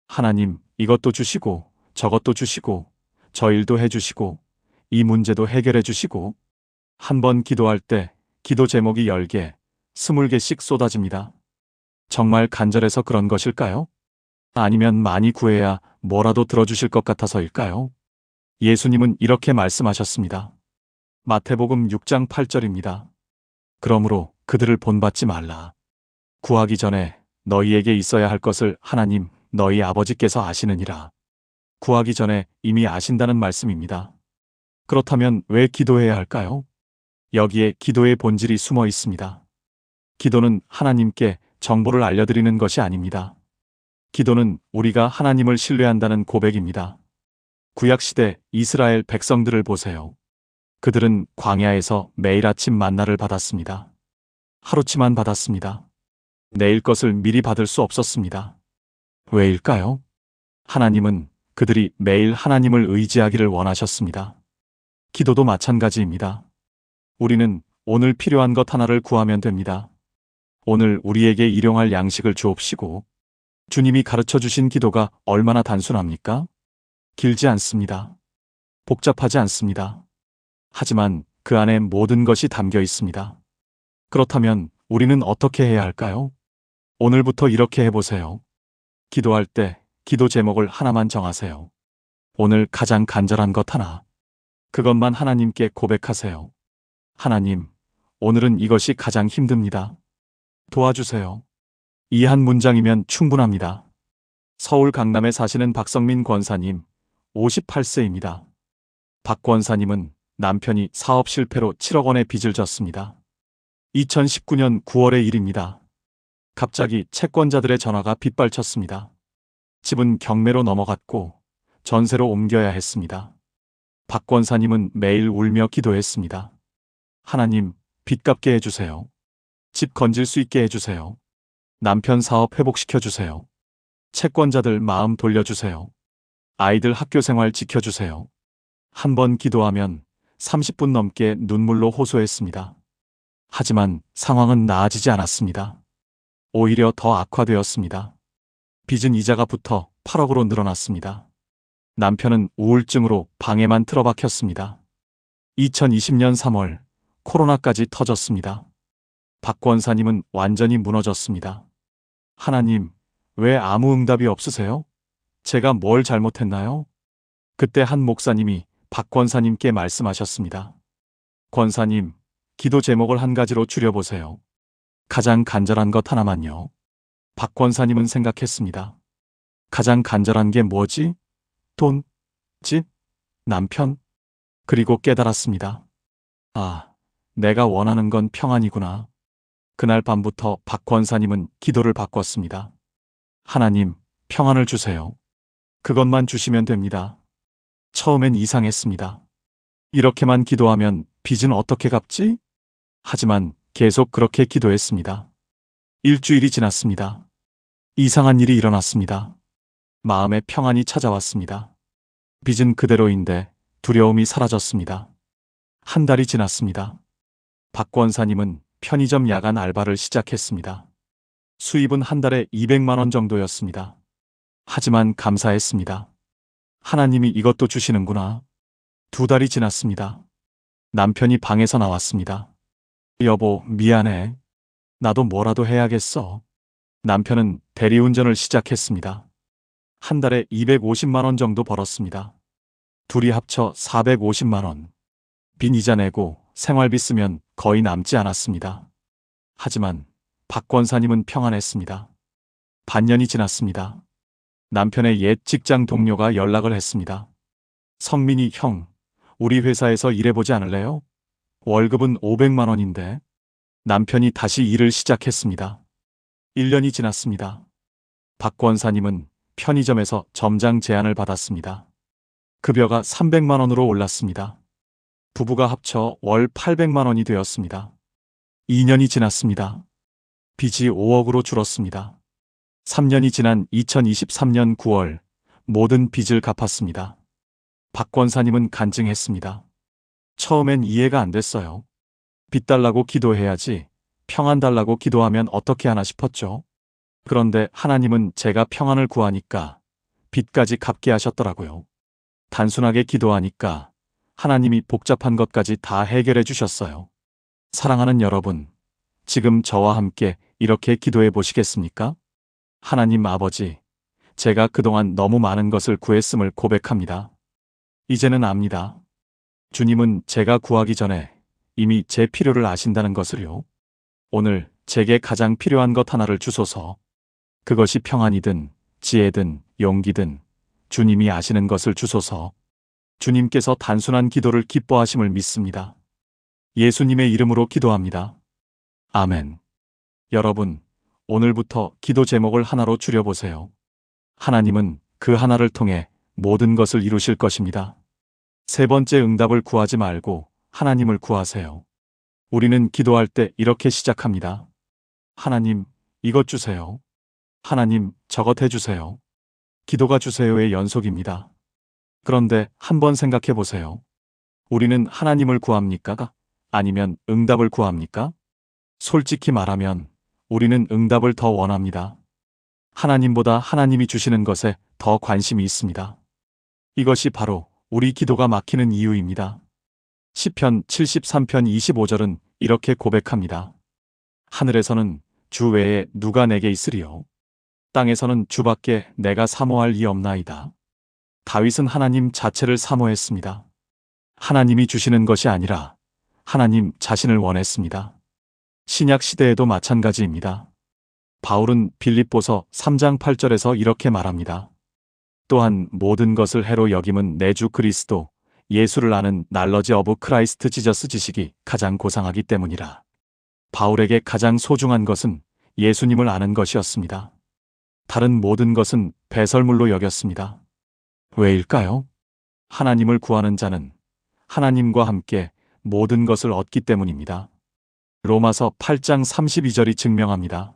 하나님, 이것도 주시고, 저것도 주시고, 저 일도 해주시고, 이 문제도 해결해 주시고, 한 번 기도할 때 기도 제목이 10개, 20개씩 쏟아집니다. 정말 간절해서 그런 것일까요? 아니면 많이 구해야 뭐라도 들어주실 것 같아서일까요? 예수님은 이렇게 말씀하셨습니다. 마태복음 6장 8절입니다. 그러므로 그들을 본받지 말라. 구하기 전에 너희에게 있어야 할 것을 하나님, 너희 아버지께서 아시느니라. 구하기 전에 이미 아신다는 말씀입니다. 그렇다면 왜 기도해야 할까요? 여기에 기도의 본질이 숨어 있습니다. 기도는 하나님께 정보를 알려드리는 것이 아닙니다. 기도는 우리가 하나님을 신뢰한다는 고백입니다. 구약시대 이스라엘 백성들을 보세요. 그들은 광야에서 매일 아침 만나를 받았습니다. 하루치만 받았습니다. 내일 것을 미리 받을 수 없었습니다. 왜일까요? 하나님은 그들이 매일 하나님을 의지하기를 원하셨습니다. 기도도 마찬가지입니다. 우리는 오늘 필요한 것 하나를 구하면 됩니다. 오늘 우리에게 일용할 양식을 주옵시고, 주님이 가르쳐 주신 기도가 얼마나 단순합니까? 길지 않습니다. 복잡하지 않습니다. 하지만 그 안에 모든 것이 담겨 있습니다. 그렇다면 우리는 어떻게 해야 할까요? 오늘부터 이렇게 해보세요. 기도할 때 기도 제목을 하나만 정하세요. 오늘 가장 간절한 것 하나. 그것만 하나님께 고백하세요. 하나님, 오늘은 이것이 가장 힘듭니다. 도와주세요. 이 한 문장이면 충분합니다. 서울 강남에 사시는 박성민 권사님, 58세입니다. 박 권사님은 남편이 사업 실패로 7억 원의 빚을 졌습니다. 2019년 9월의 일입니다. 갑자기 채권자들의 전화가 빗발쳤습니다. 집은 경매로 넘어갔고 전세로 옮겨야 했습니다. 박 권사님은 매일 울며 기도했습니다. 하나님, 빚 갚게 해주세요. 집 건질 수 있게 해주세요. 남편 사업 회복시켜 주세요. 채권자들 마음 돌려주세요. 아이들 학교 생활 지켜주세요. 한 번 기도하면 30분 넘게 눈물로 호소했습니다. 하지만 상황은 나아지지 않았습니다. 오히려 더 악화되었습니다. 빚은 이자가 붙어 8억으로 늘어났습니다. 남편은 우울증으로 방에만 틀어박혔습니다. 2020년 3월 코로나까지 터졌습니다. 박 권사님은 완전히 무너졌습니다. 하나님, 왜 아무 응답이 없으세요? 제가 뭘 잘못했나요? 그때 한 목사님이 박 권사님께 말씀하셨습니다. 권사님, 기도 제목을 한 가지로 줄여보세요. 가장 간절한 것 하나만요. 박 권사님은 생각했습니다. 가장 간절한 게 뭐지? 돈, 집, 남편? 그리고 깨달았습니다. 아, 내가 원하는 건 평안이구나. 그날 밤부터 박 권사님은 기도를 바꿨습니다. 하나님, 평안을 주세요. 그것만 주시면 됩니다. 처음엔 이상했습니다. 이렇게만 기도하면 빚은 어떻게 갚지? 하지만 계속 그렇게 기도했습니다. 일주일이 지났습니다. 이상한 일이 일어났습니다. 마음에 평안이 찾아왔습니다. 빚은 그대로인데 두려움이 사라졌습니다. 한 달이 지났습니다. 박 권사님은 편의점 야간 알바를 시작했습니다. 수입은 한 달에 200만 원 정도였습니다. 하지만 감사했습니다. 하나님이 이것도 주시는구나. 2달이 지났습니다. 남편이 방에서 나왔습니다. 여보, 미안해. 나도 뭐라도 해야겠어. 남편은 대리운전을 시작했습니다. 한 달에 250만 원 정도 벌었습니다. 둘이 합쳐 450만 원. 빚 이자 내고 생활비 쓰면 거의 남지 않았습니다. 하지만 박 권사님은 평안했습니다. 반년이 지났습니다. 남편의 옛 직장 동료가 연락을 했습니다. 성민이 형, 우리 회사에서 일해보지 않을래요? 월급은 500만 원인데. 남편이 다시 일을 시작했습니다. 1년이 지났습니다. 박 권사님은 편의점에서 점장 제안을 받았습니다. 급여가 300만 원으로 올랐습니다. 부부가 합쳐 월 800만 원이 되었습니다. 2년이 지났습니다. 빚이 5억으로 줄었습니다. 3년이 지난 2023년 9월 모든 빚을 갚았습니다. 박 권사님은 간증했습니다. 처음엔 이해가 안 됐어요. 빚 달라고 기도해야지 평안 달라고 기도하면 어떻게 하나 싶었죠. 그런데 하나님은 제가 평안을 구하니까 빚까지 갚게 하셨더라고요. 단순하게 기도하니까 하나님이 복잡한 것까지 다 해결해 주셨어요. 사랑하는 여러분, 지금 저와 함께 이렇게 기도해 보시겠습니까? 하나님 아버지, 제가 그동안 너무 많은 것을 구했음을 고백합니다. 이제는 압니다. 주님은 제가 구하기 전에 이미 제 필요를 아신다는 것을요. 오늘 제게 가장 필요한 것 하나를 주소서. 그것이 평안이든 지혜든 용기든 주님이 아시는 것을 주소서. 주님께서 단순한 기도를 기뻐하심을 믿습니다. 예수님의 이름으로 기도합니다. 아멘. 여러분, 오늘부터 기도 제목을 하나로 줄여보세요. 하나님은 그 하나를 통해 모든 것을 이루실 것입니다. 세 번째 응답을 구하지 말고 하나님을 구하세요. 우리는 기도할 때 이렇게 시작합니다. 하나님, 이것 주세요. 하나님, 저것 해주세요. 기도가 주세요의 연속입니다. 그런데 한번 생각해 보세요. 우리는 하나님을 구합니까? 아니면 응답을 구합니까? 솔직히 말하면 우리는 응답을 더 원합니다. 하나님보다 하나님이 주시는 것에 더 관심이 있습니다. 이것이 바로 우리 기도가 막히는 이유입니다. 시편 73편 25절은 이렇게 고백합니다. 하늘에서는 주 외에 누가 내게 있으리요? 땅에서는 주밖에 내가 사모할 이 없나이다. 다윗은 하나님 자체를 사모했습니다. 하나님이 주시는 것이 아니라 하나님 자신을 원했습니다. 신약 시대에도 마찬가지입니다. 바울은 빌립보서 3장 8절에서 이렇게 말합니다. 또한 모든 것을 해로 여김은 내 주 그리스도 예수를 아는 날러지 어브 크라이스트 지저스 지식이 가장 고상하기 때문이라. 바울에게 가장 소중한 것은 예수님을 아는 것이었습니다. 다른 모든 것은 배설물로 여겼습니다. 왜일까요? 하나님을 구하는 자는 하나님과 함께 모든 것을 얻기 때문입니다. 로마서 8장 32절이 증명합니다.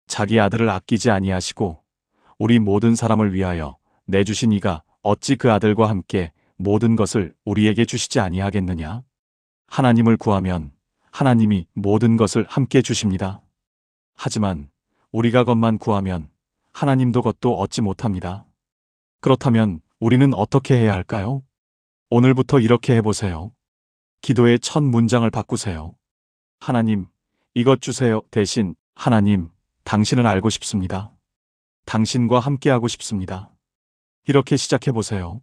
자기 아들을 아끼지 아니하시고 우리 모든 사람을 위하여 내주신 이가 어찌 그 아들과 함께 모든 것을 우리에게 주시지 아니하겠느냐? 하나님을 구하면 하나님이 모든 것을 함께 주십니다. 하지만 우리가 것만 구하면 하나님도 것도 얻지 못합니다. 그렇다면 우리는 어떻게 해야 할까요? 오늘부터 이렇게 해보세요. 기도의 첫 문장을 바꾸세요. 하나님, 이것 주세요 대신 하나님, 당신을 알고 싶습니다. 당신과 함께하고 싶습니다. 이렇게 시작해보세요.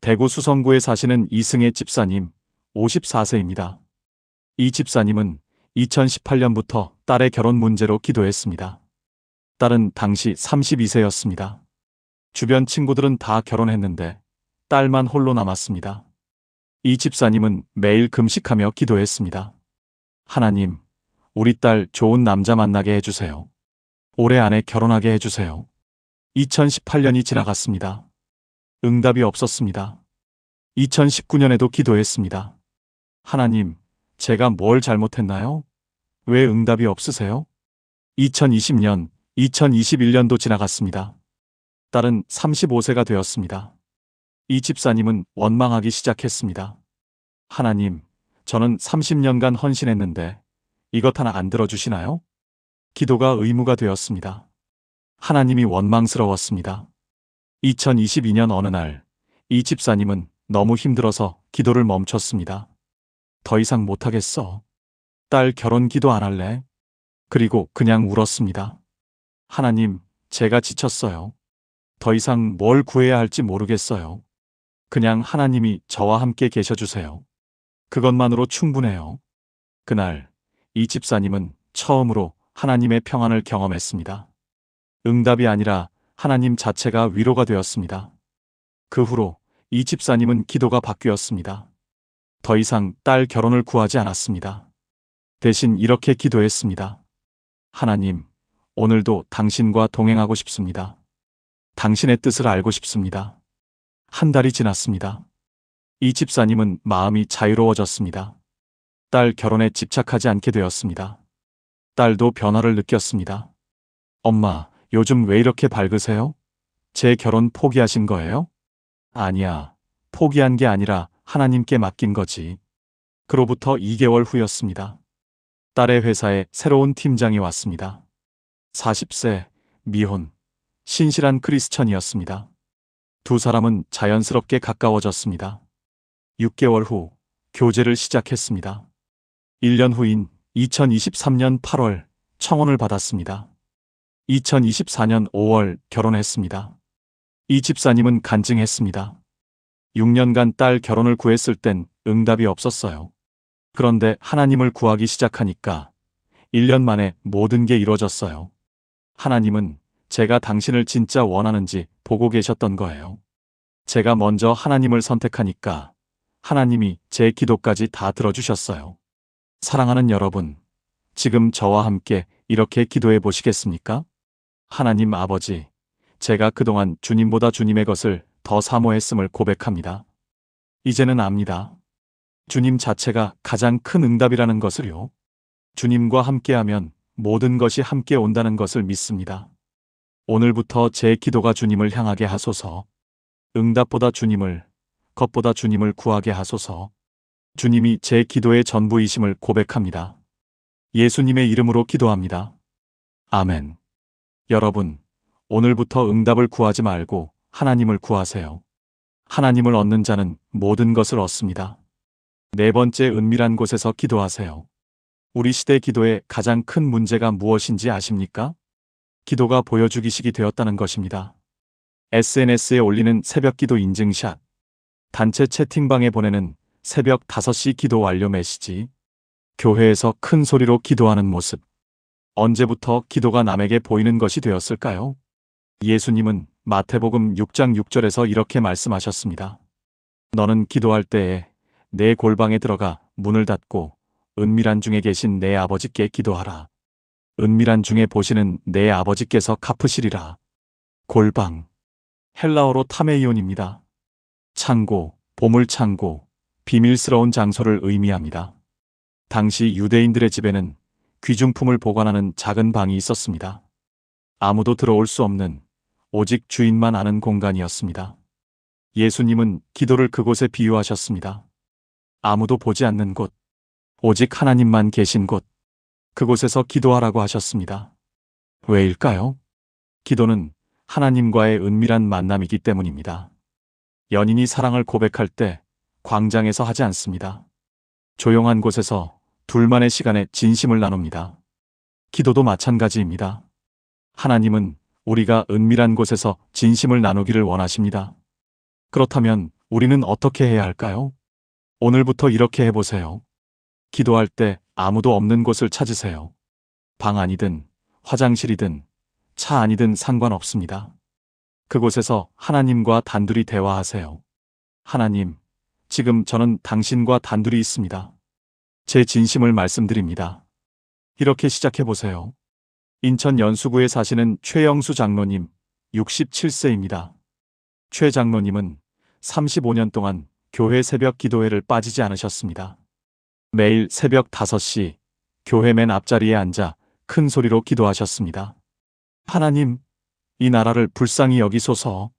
대구 수성구에 사시는 이승혜 집사님, 54세입니다. 이 집사님은 2018년부터 딸의 결혼 문제로 기도했습니다. 딸은 당시 32세였습니다. 주변 친구들은 다 결혼했는데 딸만 홀로 남았습니다. 이 집사님은 매일 금식하며 기도했습니다. 하나님, 우리 딸 좋은 남자 만나게 해주세요. 올해 안에 결혼하게 해주세요. 2018년이 지나갔습니다. 응답이 없었습니다. 2019년에도 기도했습니다. 하나님, 제가 뭘 잘못했나요? 왜 응답이 없으세요? 2020년, 2021년도 지나갔습니다. 딸은 35세가 되었습니다. 이 집사님은 원망하기 시작했습니다. 하나님, 저는 30년간 헌신했는데 이것 하나 안 들어주시나요? 기도가 의무가 되었습니다. 하나님이 원망스러웠습니다. 2022년 어느 날, 이 집사님은 너무 힘들어서 기도를 멈췄습니다. 더 이상 못하겠어. 딸 결혼 기도 안 할래? 그리고 그냥 울었습니다. 하나님, 제가 지쳤어요. 더 이상 뭘 구해야 할지 모르겠어요. 그냥 하나님이 저와 함께 계셔주세요. 그것만으로 충분해요. 그날, 이 집사님은 처음으로 하나님의 평안을 경험했습니다. 응답이 아니라 하나님 자체가 위로가 되었습니다. 그 후로 이 집사님은 기도가 바뀌었습니다. 더 이상 딸 결혼을 구하지 않았습니다. 대신 이렇게 기도했습니다. 하나님, 오늘도 당신과 동행하고 싶습니다. 당신의 뜻을 알고 싶습니다. 한 달이 지났습니다. 이 집사님은 마음이 자유로워졌습니다. 딸 결혼에 집착하지 않게 되었습니다. 딸도 변화를 느꼈습니다. 엄마, 요즘 왜 이렇게 밝으세요? 제 결혼 포기하신 거예요? 아니야. 포기한 게 아니라 하나님께 맡긴 거지. 그로부터 2개월 후였습니다. 딸의 회사에 새로운 팀장이 왔습니다. 40세, 미혼, 신실한 크리스천이었습니다. 두 사람은 자연스럽게 가까워졌습니다. 6개월 후 교제를 시작했습니다. 1년 후인 2023년 8월 청혼을 받았습니다. 2024년 5월 결혼했습니다. 이 집사님은 간증했습니다. 6년간 딸 결혼을 구했을 땐 응답이 없었어요. 그런데 하나님을 구하기 시작하니까 1년 만에 모든 게 이루어졌어요. 하나님은 제가 당신을 진짜 원하는지 보고 계셨던 거예요. 제가 먼저 하나님을 선택하니까 하나님이 제 기도까지 다 들어주셨어요. 사랑하는 여러분, 지금 저와 함께 이렇게 기도해 보시겠습니까? 하나님 아버지, 제가 그동안 주님보다 주님의 것을 더 사모했음을 고백합니다. 이제는 압니다. 주님 자체가 가장 큰 응답이라는 것을요. 주님과 함께하면 모든 것이 함께 온다는 것을 믿습니다. 오늘부터 제 기도가 주님을 향하게 하소서. 응답보다 주님을, 것보다 주님을 구하게 하소서. 주님이 제 기도의 전부이심을 고백합니다. 예수님의 이름으로 기도합니다. 아멘. 여러분, 오늘부터 응답을 구하지 말고 하나님을 구하세요. 하나님을 얻는 자는 모든 것을 얻습니다. 네 번째, 은밀한 곳에서 기도하세요. 우리 시대 기도의 가장 큰 문제가 무엇인지 아십니까? 기도가 보여주기식이 되었다는 것입니다. SNS에 올리는 새벽 기도 인증샷, 단체 채팅방에 보내는 새벽 5시 기도 완료 메시지, 교회에서 큰 소리로 기도하는 모습. 언제부터 기도가 남에게 보이는 것이 되었을까요? 예수님은 마태복음 6장 6절에서 이렇게 말씀하셨습니다. 너는 기도할 때에 내 골방에 들어가 문을 닫고 은밀한 중에 계신 내 아버지께 기도하라. 은밀한 중에 보시는 내 아버지께서 갚으시리라. 골방, 헬라어로 타메이온입니다. 창고, 보물창고, 비밀스러운 장소를 의미합니다. 당시 유대인들의 집에는 귀중품을 보관하는 작은 방이 있었습니다. 아무도 들어올 수 없는, 오직 주인만 아는 공간이었습니다. 예수님은 기도를 그곳에 비유하셨습니다. 아무도 보지 않는 곳, 오직 하나님만 계신 곳, 그곳에서 기도하라고 하셨습니다. 왜일까요? 기도는 하나님과의 은밀한 만남이기 때문입니다. 연인이 사랑을 고백할 때 광장에서 하지 않습니다. 조용한 곳에서 둘만의 시간에 진심을 나눕니다. 기도도 마찬가지입니다. 하나님은 우리가 은밀한 곳에서 진심을 나누기를 원하십니다. 그렇다면 우리는 어떻게 해야 할까요? 오늘부터 이렇게 해보세요. 기도할 때 아무도 없는 곳을 찾으세요. 방 안이든 화장실이든 차 안이든 상관없습니다. 그곳에서 하나님과 단둘이 대화하세요. 하나님, 지금 저는 당신과 단둘이 있습니다. 제 진심을 말씀드립니다. 이렇게 시작해보세요. 인천 연수구에 사시는 최영수 장로님, 67세입니다. 최 장로님은 35년 동안 교회 새벽 기도회를 빠지지 않으셨습니다. 매일 새벽 5시 교회 맨 앞자리에 앉아 큰 소리로 기도하셨습니다. 하나님, 이 나라를 불쌍히 여기소서,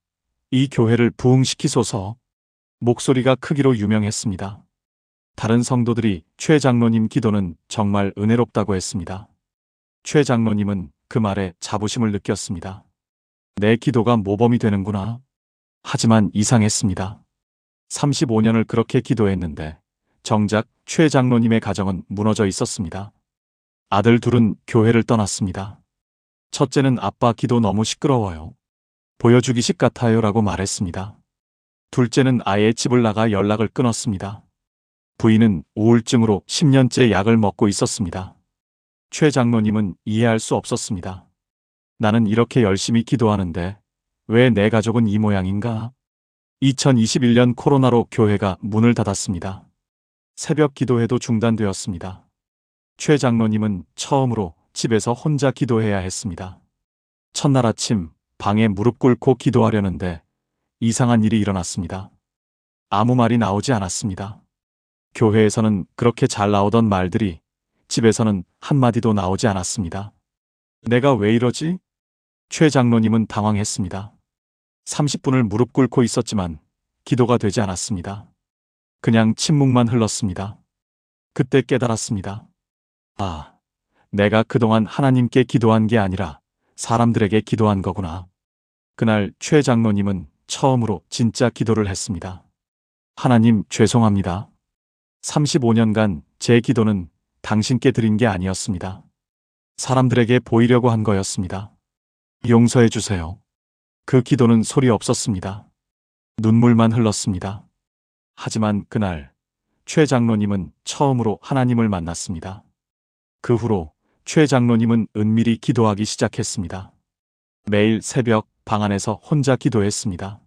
이 교회를 부흥시키소서. 목소리가 크기로 유명했습니다. 다른 성도들이 최 장로님 기도는 정말 은혜롭다고 했습니다. 최 장로님은 그 말에 자부심을 느꼈습니다. 내 기도가 모범이 되는구나. 하지만 이상했습니다. 35년을 그렇게 기도했는데 정작 최 장로님의 가정은 무너져 있었습니다. 아들 둘은 교회를 떠났습니다. 첫째는 아빠 기도 너무 시끄러워요. 보여주기식 같아요 라고 말했습니다. 둘째는 아예 집을 나가 연락을 끊었습니다. 부인은 우울증으로 10년째 약을 먹고 있었습니다. 최 장로님은 이해할 수 없었습니다. 나는 이렇게 열심히 기도하는데 왜 내 가족은 이 모양인가? 2021년 코로나로 교회가 문을 닫았습니다. 새벽 기도회도 중단되었습니다. 최 장로님은 처음으로 집에서 혼자 기도해야 했습니다. 첫날 아침 방에 무릎 꿇고 기도하려는데 이상한 일이 일어났습니다. 아무 말이 나오지 않았습니다. 교회에서는 그렇게 잘 나오던 말들이 집에서는 한마디도 나오지 않았습니다. 내가 왜 이러지? 최 장로님은 당황했습니다. 30분을 무릎 꿇고 있었지만 기도가 되지 않았습니다. 그냥 침묵만 흘렀습니다. 그때 깨달았습니다. 아, 내가 그동안 하나님께 기도한 게 아니라 사람들에게 기도한 거구나. 그날 최 장로님은 처음으로 진짜 기도를 했습니다. 하나님, 죄송합니다. 35년간 제 기도는 당신께 드린 게 아니었습니다. 사람들에게 보이려고 한 거였습니다. 용서해 주세요. 그 기도는 소리 없었습니다. 눈물만 흘렀습니다. 하지만 그날 최 장로님은 처음으로 하나님을 만났습니다. 그 후로 최 장로님은 은밀히 기도하기 시작했습니다. 매일 새벽 방 안에서 혼자 기도했습니다.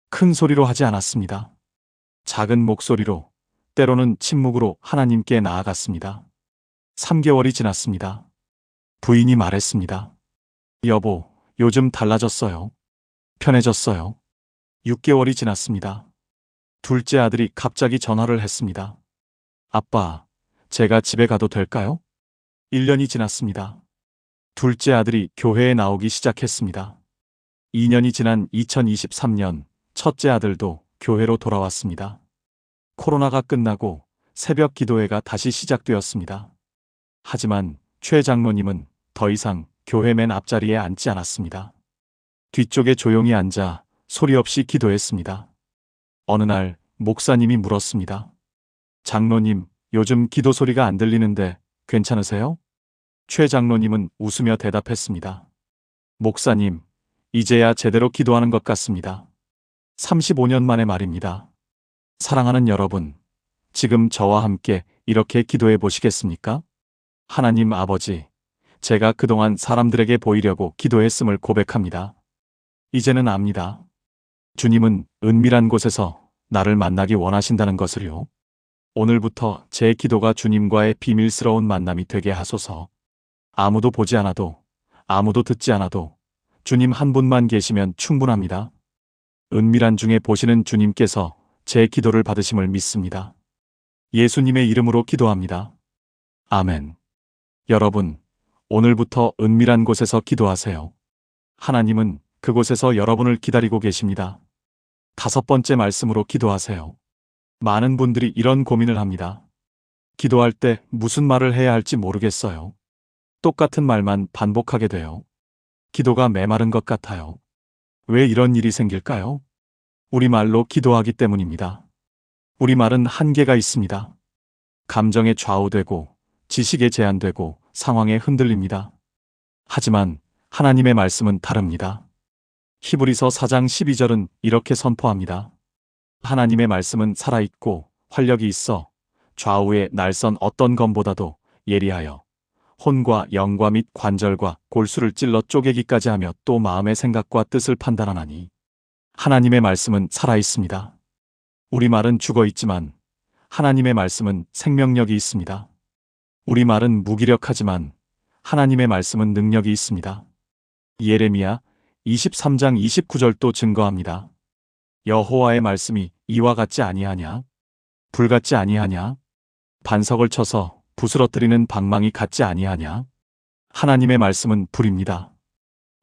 큰 소리로 하지 않았습니다. 작은 목소리로, 때로는 침묵으로 하나님께 나아갔습니다. 3개월이 지났습니다. 부인이 말했습니다. 여보, 요즘 달라졌어요. 편해졌어요. 6개월이 지났습니다. 둘째 아들이 갑자기 전화를 했습니다. 아빠, 제가 집에 가도 될까요? 1년이 지났습니다. 둘째 아들이 교회에 나오기 시작했습니다. 2년이 지난 2023년 첫째 아들도 교회로 돌아왔습니다. 코로나가 끝나고 새벽 기도회가 다시 시작되었습니다. 하지만 최 장로님은 더 이상 교회 맨 앞자리에 앉지 않았습니다. 뒤쪽에 조용히 앉아 소리 없이 기도했습니다. 어느 날 목사님이 물었습니다. 장로님, 요즘 기도 소리가 안 들리는데 괜찮으세요? 최 장로님은 웃으며 대답했습니다. 목사님, 이제야 제대로 기도하는 것 같습니다. 35년 만의 말입니다. 사랑하는 여러분, 지금 저와 함께 이렇게 기도해 보시겠습니까? 하나님 아버지, 제가 그동안 사람들에게 보이려고 기도했음을 고백합니다. 이제는 압니다. 주님은 은밀한 곳에서 나를 만나기 원하신다는 것을요. 오늘부터 제 기도가 주님과의 비밀스러운 만남이 되게 하소서. 아무도 보지 않아도, 아무도 듣지 않아도 주님 한 분만 계시면 충분합니다. 은밀한 중에 보시는 주님께서 제 기도를 받으심을 믿습니다. 예수님의 이름으로 기도합니다. 아멘. 여러분, 오늘부터 은밀한 곳에서 기도하세요. 하나님은 그곳에서 여러분을 기다리고 계십니다. 5번째 말씀으로 기도하세요. 많은 분들이 이런 고민을 합니다. 기도할 때 무슨 말을 해야 할지 모르겠어요. 똑같은 말만 반복하게 돼요. 기도가 메마른 것 같아요. 왜 이런 일이 생길까요? 우리말로 기도하기 때문입니다. 우리말은 한계가 있습니다. 감정에 좌우되고 지식에 제한되고 상황에 흔들립니다. 하지만 하나님의 말씀은 다릅니다. 히브리서 4장 12절은 이렇게 선포합니다. 하나님의 말씀은 살아있고 활력이 있어 좌우의 날선 어떤 검보다도 예리하여 혼과 영과 및 관절과 골수를 찔러 쪼개기까지 하며 또 마음의 생각과 뜻을 판단하나니. 하나님의 말씀은 살아있습니다. 우리말은 죽어있지만 하나님의 말씀은 생명력이 있습니다. 우리말은 무기력하지만 하나님의 말씀은 능력이 있습니다. 예레미야 23장 29절도 증거합니다. 여호와의 말씀이 이와 같지 아니하냐? 불같지 아니하냐? 반석을 쳐서 부스러뜨리는 방망이 같지 아니하냐? 하나님의 말씀은 불입니다.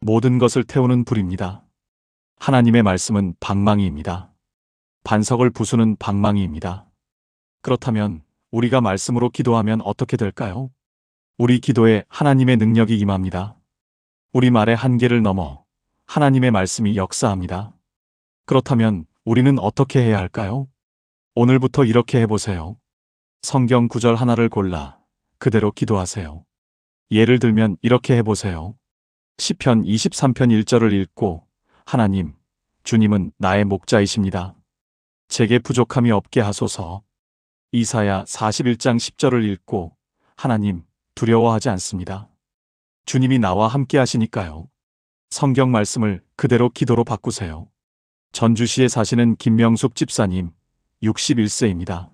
모든 것을 태우는 불입니다. 하나님의 말씀은 방망이입니다. 반석을 부수는 방망이입니다. 그렇다면 우리가 말씀으로 기도하면 어떻게 될까요? 우리 기도에 하나님의 능력이 임합니다. 우리 말의 한계를 넘어 하나님의 말씀이 역사합니다. 그렇다면 우리는 어떻게 해야 할까요? 오늘부터 이렇게 해보세요. 성경 구절 하나를 골라 그대로 기도하세요. 예를 들면 이렇게 해보세요. 시편 23편 1절을 읽고 하나님, 주님은 나의 목자이십니다. 제게 부족함이 없게 하소서. 이사야 41장 10절을 읽고 하나님, 두려워하지 않습니다. 주님이 나와 함께 하시니까요. 성경 말씀을 그대로 기도로 바꾸세요. 전주시에 사시는 김명숙 집사님, 61세입니다.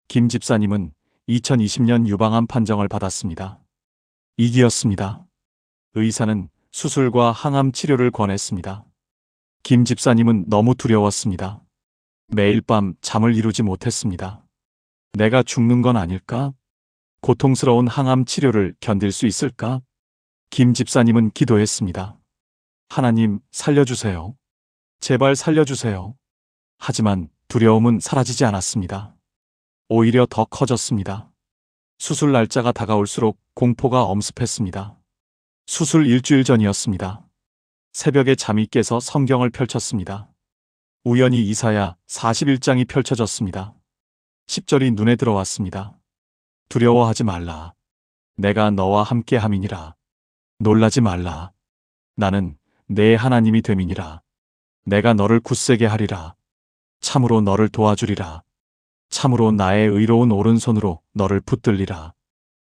김 집사님은 2020년 유방암 판정을 받았습니다. 2기였습니다. 의사는 수술과 항암 치료를 권했습니다. 김 집사님은 너무 두려웠습니다. 매일 밤 잠을 이루지 못했습니다. 내가 죽는 건 아닐까? 고통스러운 항암 치료를 견딜 수 있을까? 김 집사님은 기도했습니다. 하나님, 살려주세요. 제발 살려주세요. 하지만 두려움은 사라지지 않았습니다. 오히려 더 커졌습니다. 수술 날짜가 다가올수록 공포가 엄습했습니다. 수술 일주일 전이었습니다. 새벽에 잠이 깨서 성경을 펼쳤습니다. 우연히 이사야 41장이 펼쳐졌습니다. 10절이 눈에 들어왔습니다. 두려워하지 말라. 내가 너와 함께 함이니라. 놀라지 말라. 나는 내 하나님이 됨이니라. 내가 너를 굳세게 하리라. 참으로 너를 도와주리라. 참으로 나의 의로운 오른손으로 너를 붙들리라.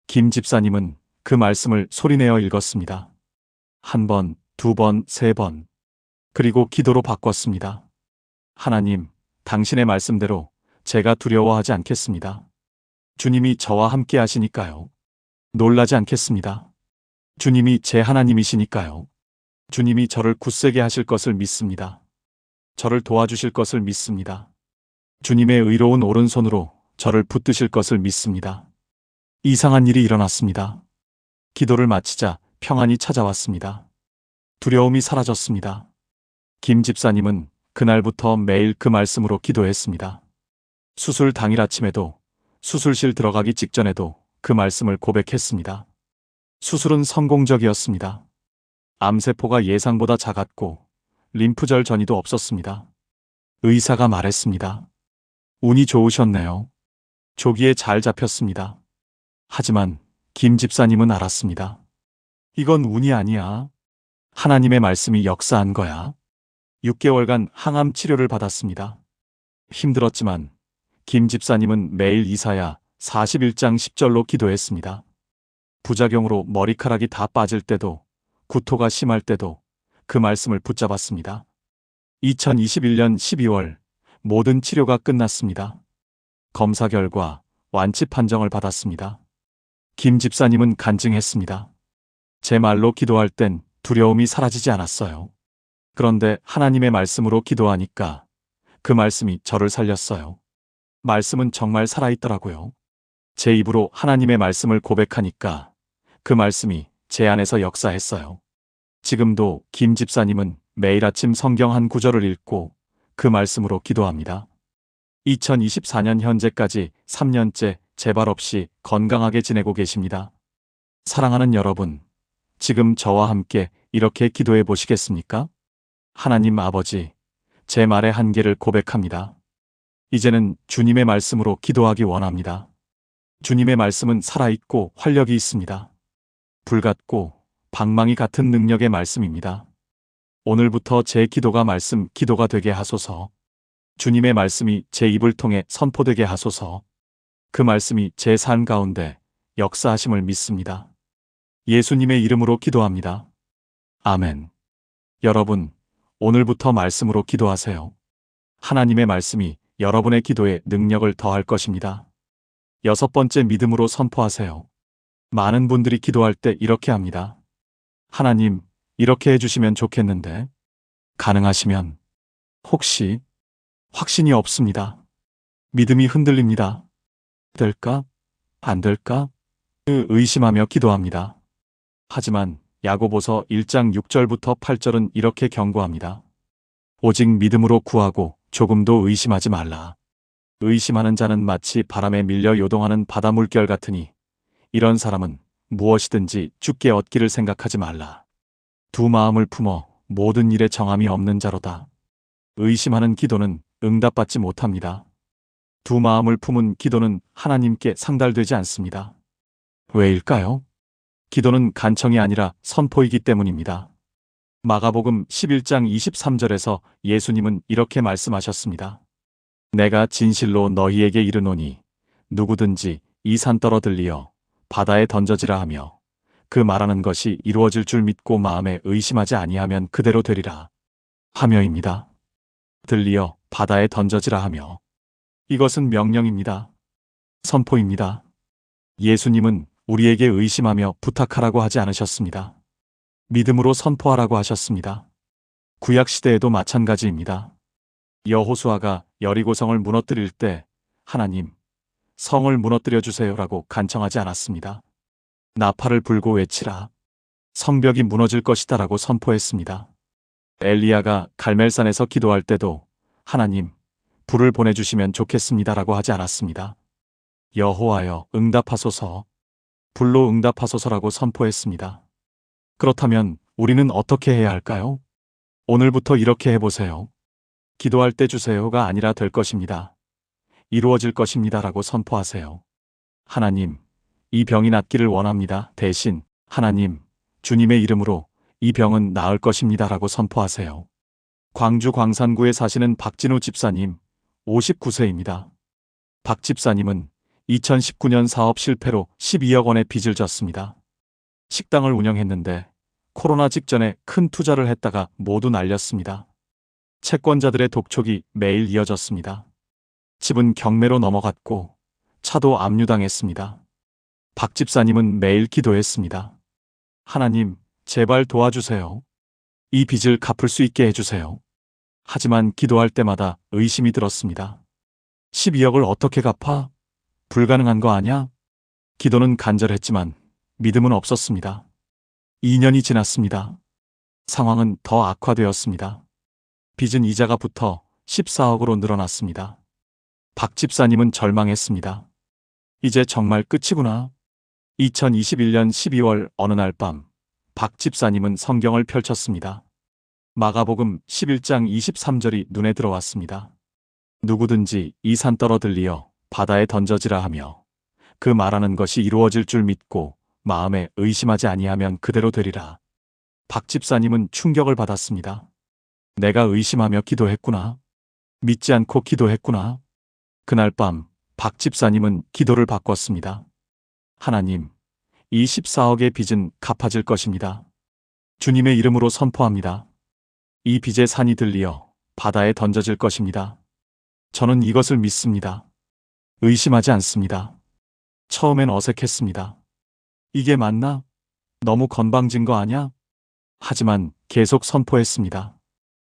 김 집사님은 그 말씀을 소리내어 읽었습니다. 한 번, 두 번, 세 번. 그리고 기도로 바꿨습니다. 하나님, 당신의 말씀대로 제가 두려워하지 않겠습니다. 주님이 저와 함께 하시니까요. 놀라지 않겠습니다. 주님이 제 하나님이시니까요. 주님이 저를 굳세게 하실 것을 믿습니다. 저를 도와주실 것을 믿습니다. 주님의 의로운 오른손으로 저를 붙드실 것을 믿습니다. 이상한 일이 일어났습니다. 기도를 마치자 평안이 찾아왔습니다. 두려움이 사라졌습니다. 김 집사님은 그날부터 매일 그 말씀으로 기도했습니다. 수술 당일 아침에도, 수술실 들어가기 직전에도 그 말씀을 고백했습니다. 수술은 성공적이었습니다. 암세포가 예상보다 작았고 림프절 전이도 없었습니다. 의사가 말했습니다. 운이 좋으셨네요. 조기에 잘 잡혔습니다. 하지만 김 집사님은 알았습니다. 이건 운이 아니야. 하나님의 말씀이 역사한 거야. 6개월간 항암 치료를 받았습니다. 힘들었지만 김 집사님은 매일 이사야 41장 10절로 기도했습니다. 부작용으로 머리카락이 다 빠질 때도, 구토가 심할 때도 그 말씀을 붙잡았습니다. 2021년 12월 모든 치료가 끝났습니다. 검사 결과 완치 판정을 받았습니다. 김 집사님은 간증했습니다. 제 말로 기도할 땐 두려움이 사라지지 않았어요. 그런데 하나님의 말씀으로 기도하니까 그 말씀이 저를 살렸어요. 말씀은 정말 살아있더라고요. 제 입으로 하나님의 말씀을 고백하니까 그 말씀이 제 안에서 역사했어요. 지금도 김 집사님은 매일 아침 성경 한 구절을 읽고 그 말씀으로 기도합니다. 2024년 현재까지 3년째 재발 없이 건강하게 지내고 계십니다. 사랑하는 여러분, 지금 저와 함께 이렇게 기도해 보시겠습니까? 하나님 아버지, 제 말의 한계를 고백합니다. 이제는 주님의 말씀으로 기도하기 원합니다. 주님의 말씀은 살아있고 활력이 있습니다. 불같고 방망이 같은 능력의 말씀입니다. 오늘부터 제 기도가 말씀 기도가 되게 하소서. 주님의 말씀이 제 입을 통해 선포되게 하소서. 그 말씀이 제 삶 가운데 역사하심을 믿습니다. 예수님의 이름으로 기도합니다. 아멘. 여러분, 오늘부터 말씀으로 기도하세요. 하나님의 말씀이 여러분의 기도에 능력을 더할 것입니다. 6번째 믿음으로 선포하세요. 많은 분들이 기도할 때 이렇게 합니다. 하나님, 이렇게 해주시면 좋겠는데, 가능하시면, 혹시, 확신이 없습니다. 믿음이 흔들립니다. 될까? 안 될까? 의심하며 기도합니다. 하지만 야고보서 1장 6절부터 8절은 이렇게 경고합니다. 오직 믿음으로 구하고 조금도 의심하지 말라. 의심하는 자는 마치 바람에 밀려 요동하는 바다 물결 같으니 이런 사람은 무엇이든지 주께 얻기를 생각하지 말라. 두 마음을 품어 모든 일에 정함이 없는 자로다. 의심하는 기도는 응답받지 못합니다. 두 마음을 품은 기도는 하나님께 상달되지 않습니다. 왜일까요? 기도는 간청이 아니라 선포이기 때문입니다. 마가복음 11장 23절에서 예수님은 이렇게 말씀하셨습니다. 내가 진실로 너희에게 이르노니 누구든지 이 산 떨어들리어 바다에 던져지라 하며 그 말하는 것이 이루어질 줄 믿고 마음에 의심하지 아니하면 그대로 되리라 하며입니다. 들리어 바다에 던져지라 하며. 이것은 명령입니다. 선포입니다. 예수님은 우리에게 의심하며 부탁하라고 하지 않으셨습니다. 믿음으로 선포하라고 하셨습니다. 구약시대에도 마찬가지입니다. 여호수아가 여리고성을 무너뜨릴 때 하나님, 성을 무너뜨려 주세요라고 간청하지 않았습니다. 나팔을 불고 외치라. 성벽이 무너질 것이다라고 선포했습니다. 엘리야가 갈멜산에서 기도할 때도 하나님, 불을 보내주시면 좋겠습니다라고 하지 않았습니다. 여호와여 응답하소서, 불로 응답하소서라고 선포했습니다. 그렇다면 우리는 어떻게 해야 할까요? 오늘부터 이렇게 해보세요. 기도할 때 주세요가 아니라 될 것입니다. 이루어질 것입니다라고 선포하세요. 하나님, 이 병이 낫기를 원합니다. 대신 하나님, 주님의 이름으로 이 병은 나을 것입니다라고 선포하세요. 광주 광산구에 사시는 박진우 집사님, 59세입니다. 박 집사님은 2019년 사업 실패로 12억 원의 빚을 졌습니다. 식당을 운영했는데 코로나 직전에 큰 투자를 했다가 모두 날렸습니다. 채권자들의 독촉이 매일 이어졌습니다. 집은 경매로 넘어갔고 차도 압류당했습니다. 박 집사님은 매일 기도했습니다. 하나님, 제발 도와주세요. 이 빚을 갚을 수 있게 해주세요. 하지만 기도할 때마다 의심이 들었습니다. 12억을 어떻게 갚아? 불가능한 거 아냐? 기도는 간절했지만 믿음은 없었습니다. 2년이 지났습니다. 상황은 더 악화되었습니다. 빚은 이자가 붙어 14억으로 늘어났습니다. 박 집사님은 절망했습니다. 이제 정말 끝이구나. 2021년 12월 어느 날 밤, 박 집사님은 성경을 펼쳤습니다. 마가복음 11장 23절이 눈에 들어왔습니다. 누구든지 이 산 떨어들리어 바다에 던져지라 하며 그 말하는 것이 이루어질 줄 믿고 마음에 의심하지 아니하면 그대로 되리라. 박 집사님은 충격을 받았습니다. 내가 의심하며 기도했구나. 믿지 않고 기도했구나. 그날 밤 박 집사님은 기도를 바꿨습니다. 하나님, 이 14억의 빚은 갚아질 것입니다. 주님의 이름으로 선포합니다. 이 빚의 산이 들리어 바다에 던져질 것입니다. 저는 이것을 믿습니다. 의심하지 않습니다. 처음엔 어색했습니다. 이게 맞나? 너무 건방진 거 아냐? 하지만 계속 선포했습니다.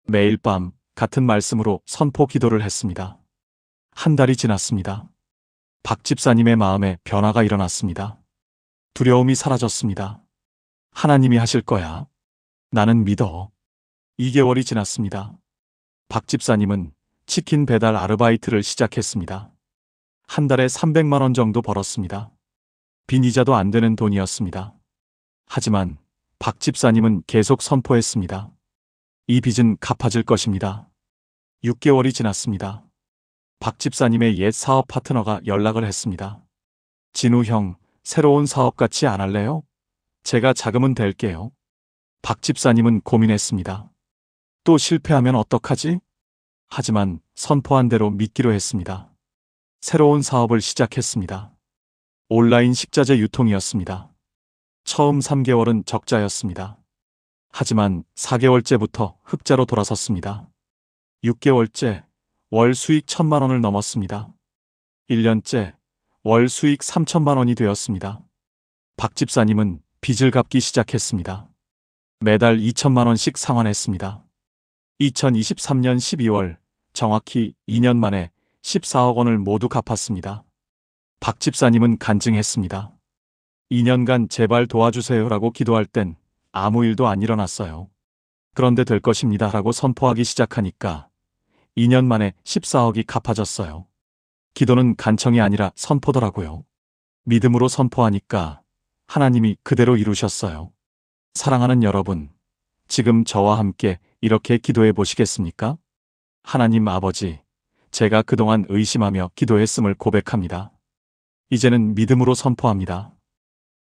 매일 밤 같은 말씀으로 선포 기도를 했습니다. 한 달이 지났습니다. 박 집사님의 마음에 변화가 일어났습니다. 두려움이 사라졌습니다. 하나님이 하실 거야. 나는 믿어. 2개월이 지났습니다. 박 집사님은 치킨 배달 아르바이트를 시작했습니다. 한 달에 300만 원 정도 벌었습니다. 빈 이자도 안 되는 돈이었습니다. 하지만 박 집사님은 계속 선포했습니다. 이 빚은 갚아질 것입니다. 6개월이 지났습니다. 박 집사님의 옛 사업 파트너가 연락을 했습니다. 진우 형, 새로운 사업 같이 안 할래요? 제가 자금은 댈게요. 박 집사님은 고민했습니다. 또 실패하면 어떡하지? 하지만 선포한 대로 믿기로 했습니다. 새로운 사업을 시작했습니다. 온라인 식자재 유통이었습니다. 처음 3개월은 적자였습니다. 하지만 4개월째부터 흑자로 돌아섰습니다. 6개월째 월 수익 1,000만 원을 넘었습니다. 1년째 월 수익 3,000만 원이 되었습니다. 박 집사님은 빚을 갚기 시작했습니다. 매달 2,000만 원씩 상환했습니다. 2023년 12월 정확히 2년 만에 14억 원을 모두 갚았습니다. 박 집사님은 간증했습니다. 2년간 제발 도와주세요라고 기도할 땐 아무 일도 안 일어났어요. 그런데 될 것입니다 라고 선포하기 시작하니까 2년 만에 14억이 갚아졌어요. 기도는 간청이 아니라 선포더라고요. 믿음으로 선포하니까 하나님이 그대로 이루셨어요. 사랑하는 여러분, 지금 저와 함께 이렇게 기도해 보시겠습니까? 하나님 아버지, 제가 그동안 의심하며 기도했음을 고백합니다. 이제는 믿음으로 선포합니다.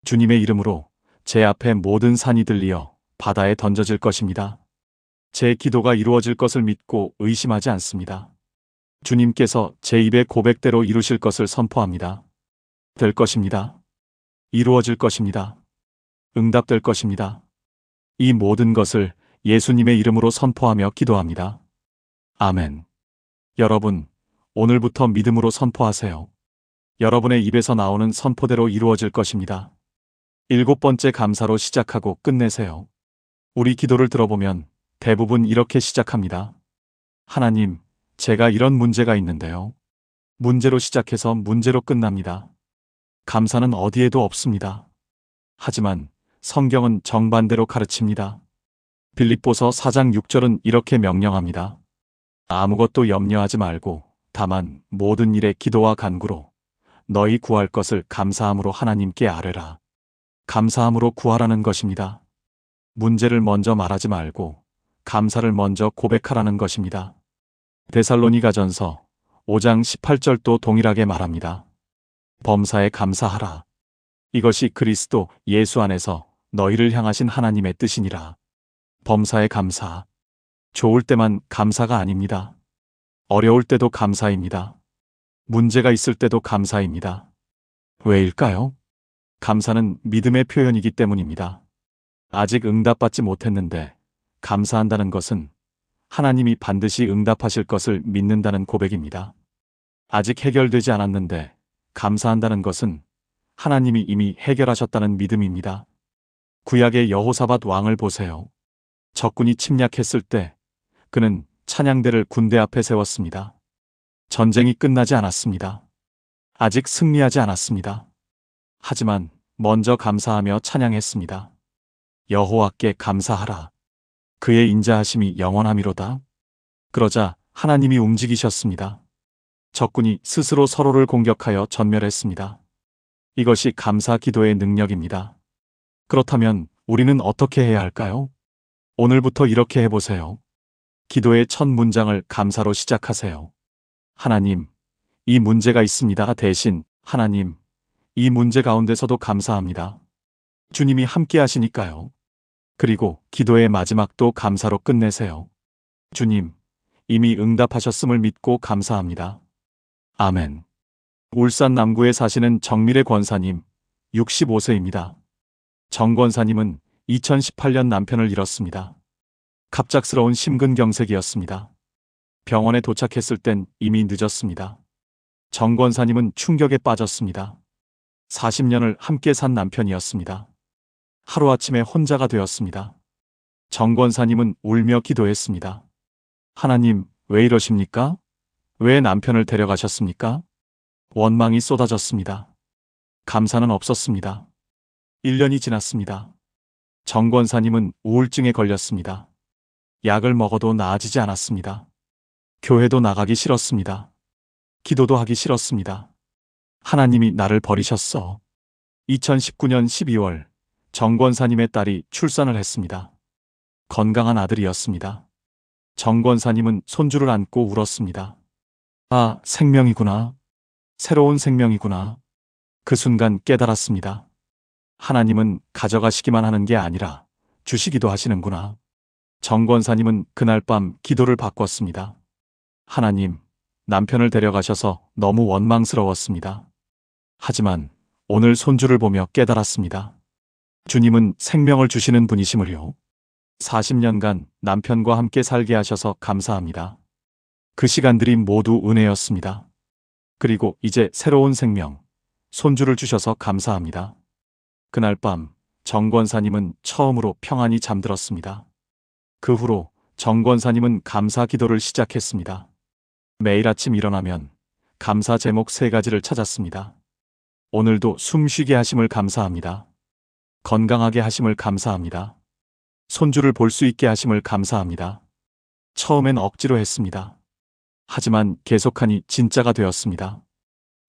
주님의 이름으로 제 앞에 모든 산이 들리어 바다에 던져질 것입니다. 제 기도가 이루어질 것을 믿고 의심하지 않습니다. 주님께서 제 입의 고백대로 이루실 것을 선포합니다. 될 것입니다. 이루어질 것입니다. 응답될 것입니다. 이 모든 것을 예수님의 이름으로 선포하며 기도합니다. 아멘. 여러분, 오늘부터 믿음으로 선포하세요. 여러분의 입에서 나오는 선포대로 이루어질 것입니다. 7번째 감사로 시작하고 끝내세요. 우리 기도를 들어보면 대부분 이렇게 시작합니다. 하나님, 제가 이런 문제가 있는데요. 문제로 시작해서 문제로 끝납니다. 감사는 어디에도 없습니다. 하지만 성경은 정반대로 가르칩니다. 빌립보서 4장 6절은 이렇게 명령합니다. 아무것도 염려하지 말고 다만 모든 일에 기도와 간구로 너희 구할 것을 감사함으로 하나님께 아뢰라. 감사함으로 구하라는 것입니다. 문제를 먼저 말하지 말고 감사를 먼저 고백하라는 것입니다. 데살로니가전서 5장 18절도 동일하게 말합니다. 범사에 감사하라. 이것이 그리스도 예수 안에서 너희를 향하신 하나님의 뜻이니라. 범사에 감사. 좋을 때만 감사가 아닙니다. 어려울 때도 감사입니다. 문제가 있을 때도 감사입니다. 왜일까요? 감사는 믿음의 표현이기 때문입니다. 아직 응답받지 못했는데 감사한다는 것은 하나님이 반드시 응답하실 것을 믿는다는 고백입니다. 아직 해결되지 않았는데 감사한다는 것은 하나님이 이미 해결하셨다는 믿음입니다. 구약의 여호사밧 왕을 보세요. 적군이 침략했을 때 그는 찬양대를 군대 앞에 세웠습니다. 전쟁이 끝나지 않았습니다. 아직 승리하지 않았습니다. 하지만 먼저 감사하며 찬양했습니다. 여호와께 감사하라. 그의 인자하심이 영원함이로다. 그러자 하나님이 움직이셨습니다. 적군이 스스로 서로를 공격하여 전멸했습니다. 이것이 감사 기도의 능력입니다. 그렇다면 우리는 어떻게 해야 할까요? 오늘부터 이렇게 해보세요. 기도의 첫 문장을 감사로 시작하세요. 하나님, 이 문제가 있습니다. 대신 하나님, 이 문제 가운데서도 감사합니다. 주님이 함께 하시니까요. 그리고 기도의 마지막도 감사로 끝내세요. 주님, 이미 응답하셨음을 믿고 감사합니다. 아멘. 울산 남구에 사시는 정미래 권사님, 65세입니다. 정 권사님은 2018년 남편을 잃었습니다. 갑작스러운 심근경색이었습니다. 병원에 도착했을 땐 이미 늦었습니다. 정 권사님은 충격에 빠졌습니다. 40년을 함께 산 남편이었습니다. 하루아침에 혼자가 되었습니다. 정 권사님은 울며 기도했습니다. 하나님, 왜 이러십니까? 왜 남편을 데려가셨습니까? 원망이 쏟아졌습니다. 감사는 없었습니다. 1년이 지났습니다. 정 권사님은 우울증에 걸렸습니다. 약을 먹어도 나아지지 않았습니다. 교회도 나가기 싫었습니다. 기도도 하기 싫었습니다. 하나님이 나를 버리셨어. 2019년 12월 정 권사님의 딸이 출산을 했습니다. 건강한 아들이었습니다. 정 권사님은 손주를 안고 울었습니다. 아, 생명이구나. 새로운 생명이구나. 그 순간 깨달았습니다. 하나님은 가져가시기만 하는 게 아니라 주시기도 하시는구나. 정 권사님은 그날 밤 기도를 바꿨습니다. 하나님, 남편을 데려가셔서 너무 원망스러웠습니다. 하지만 오늘 손주를 보며 깨달았습니다. 주님은 생명을 주시는 분이심을요. 40년간 남편과 함께 살게 하셔서 감사합니다. 그 시간들이 모두 은혜였습니다. 그리고 이제 새로운 생명, 손주를 주셔서 감사합니다. 그날 밤 정 권사님은 처음으로 평안히 잠들었습니다. 그 후로 정 권사님은 감사 기도를 시작했습니다. 매일 아침 일어나면 감사 제목 3가지를 찾았습니다. 오늘도 숨쉬게 하심을 감사합니다. 건강하게 하심을 감사합니다. 손주를 볼 수 있게 하심을 감사합니다. 처음엔 억지로 했습니다. 하지만 계속하니 진짜가 되었습니다.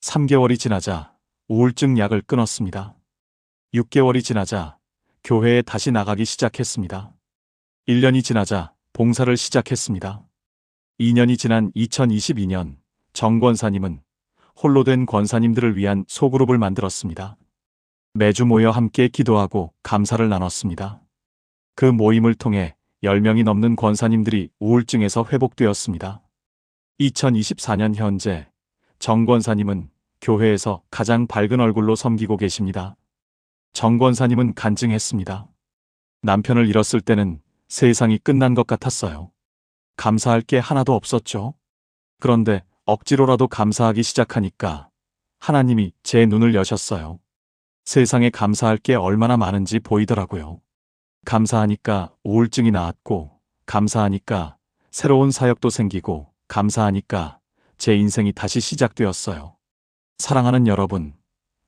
3개월이 지나자 우울증 약을 끊었습니다. 6개월이 지나자 교회에 다시 나가기 시작했습니다. 1년이 지나자 봉사를 시작했습니다. 2년이 지난 2022년 정 권사님은 홀로 된 권사님들을 위한 소그룹을 만들었습니다. 매주 모여 함께 기도하고 감사를 나눴습니다. 그 모임을 통해 10명이 넘는 권사님들이 우울증에서 회복되었습니다. 2024년 현재 정 권사님은 교회에서 가장 밝은 얼굴로 섬기고 계십니다. 정 권사님은 간증했습니다. 남편을 잃었을 때는 세상이 끝난 것 같았어요. 감사할 게 하나도 없었죠. 그런데 억지로라도 감사하기 시작하니까 하나님이 제 눈을 여셨어요. 세상에 감사할 게 얼마나 많은지 보이더라고요. 감사하니까 우울증이 나았고, 감사하니까 새로운 사역도 생기고, 감사하니까 제 인생이 다시 시작되었어요. 사랑하는 여러분,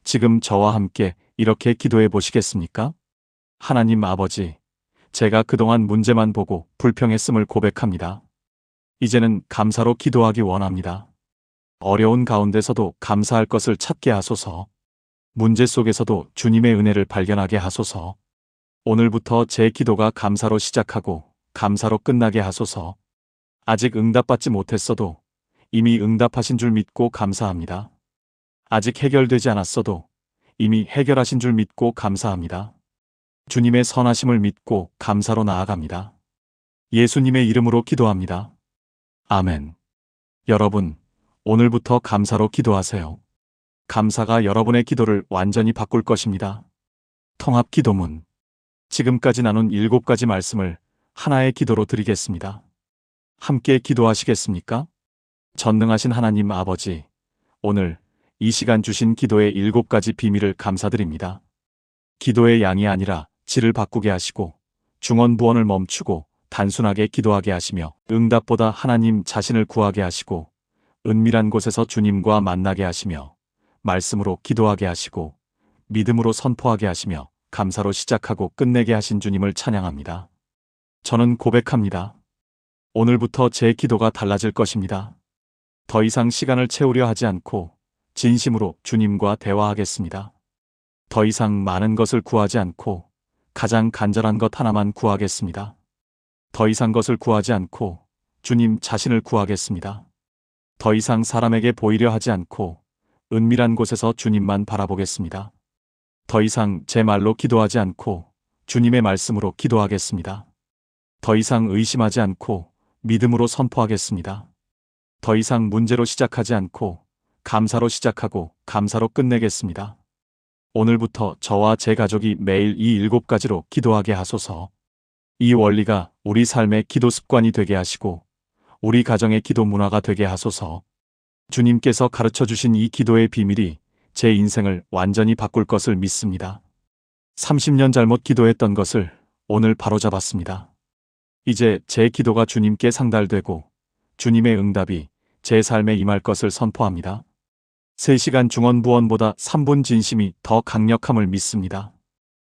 지금 저와 함께 이렇게 기도해 보시겠습니까? 하나님 아버지, 제가 그동안 문제만 보고 불평했음을 고백합니다. 이제는 감사로 기도하기 원합니다. 어려운 가운데서도 감사할 것을 찾게 하소서. 문제 속에서도 주님의 은혜를 발견하게 하소서. 오늘부터 제 기도가 감사로 시작하고 감사로 끝나게 하소서. 아직 응답받지 못했어도 이미 응답하신 줄 믿고 감사합니다. 아직 해결되지 않았어도 이미 해결하신 줄 믿고 감사합니다. 주님의 선하심을 믿고 감사로 나아갑니다. 예수님의 이름으로 기도합니다. 아멘. 여러분, 오늘부터 감사로 기도하세요. 감사가 여러분의 기도를 완전히 바꿀 것입니다. 통합 기도문. 지금까지 나눈 7가지 말씀을 하나의 기도로 드리겠습니다. 함께 기도하시겠습니까? 전능하신 하나님 아버지, 오늘 이 시간 주신 기도의 7가지 비밀을 감사드립니다. 기도의 양이 아니라 질을 바꾸게 하시고 중언부언을 멈추고 단순하게 기도하게 하시며 응답보다 하나님 자신을 구하게 하시고 은밀한 곳에서 주님과 만나게 하시며 말씀으로 기도하게 하시고 믿음으로 선포하게 하시며 감사로 시작하고 끝내게 하신 주님을 찬양합니다. 저는 고백합니다. 오늘부터 제 기도가 달라질 것입니다. 더 이상 시간을 채우려 하지 않고 진심으로 주님과 대화하겠습니다. 더 이상 많은 것을 구하지 않고 가장 간절한 것 하나만 구하겠습니다. 더 이상 것을 구하지 않고 주님 자신을 구하겠습니다. 더 이상 사람에게 보이려 하지 않고 은밀한 곳에서 주님만 바라보겠습니다. 더 이상 제 말로 기도하지 않고 주님의 말씀으로 기도하겠습니다. 더 이상 의심하지 않고 믿음으로 선포하겠습니다. 더 이상 문제로 시작하지 않고 감사로 시작하고 감사로 끝내겠습니다. 오늘부터 저와 제 가족이 매일 이 7가지로 기도하게 하소서. 이 원리가 우리 삶의 기도 습관이 되게 하시고 우리 가정의 기도 문화가 되게 하소서. 주님께서 가르쳐 주신 이 기도의 비밀이 제 인생을 완전히 바꿀 것을 믿습니다. 30년 잘못 기도했던 것을 오늘 바로잡았습니다. 이제 제 기도가 주님께 상달되고 주님의 응답이 제 삶에 임할 것을 선포합니다. 3시간 중언부언보다 3분 진심이 더 강력함을 믿습니다.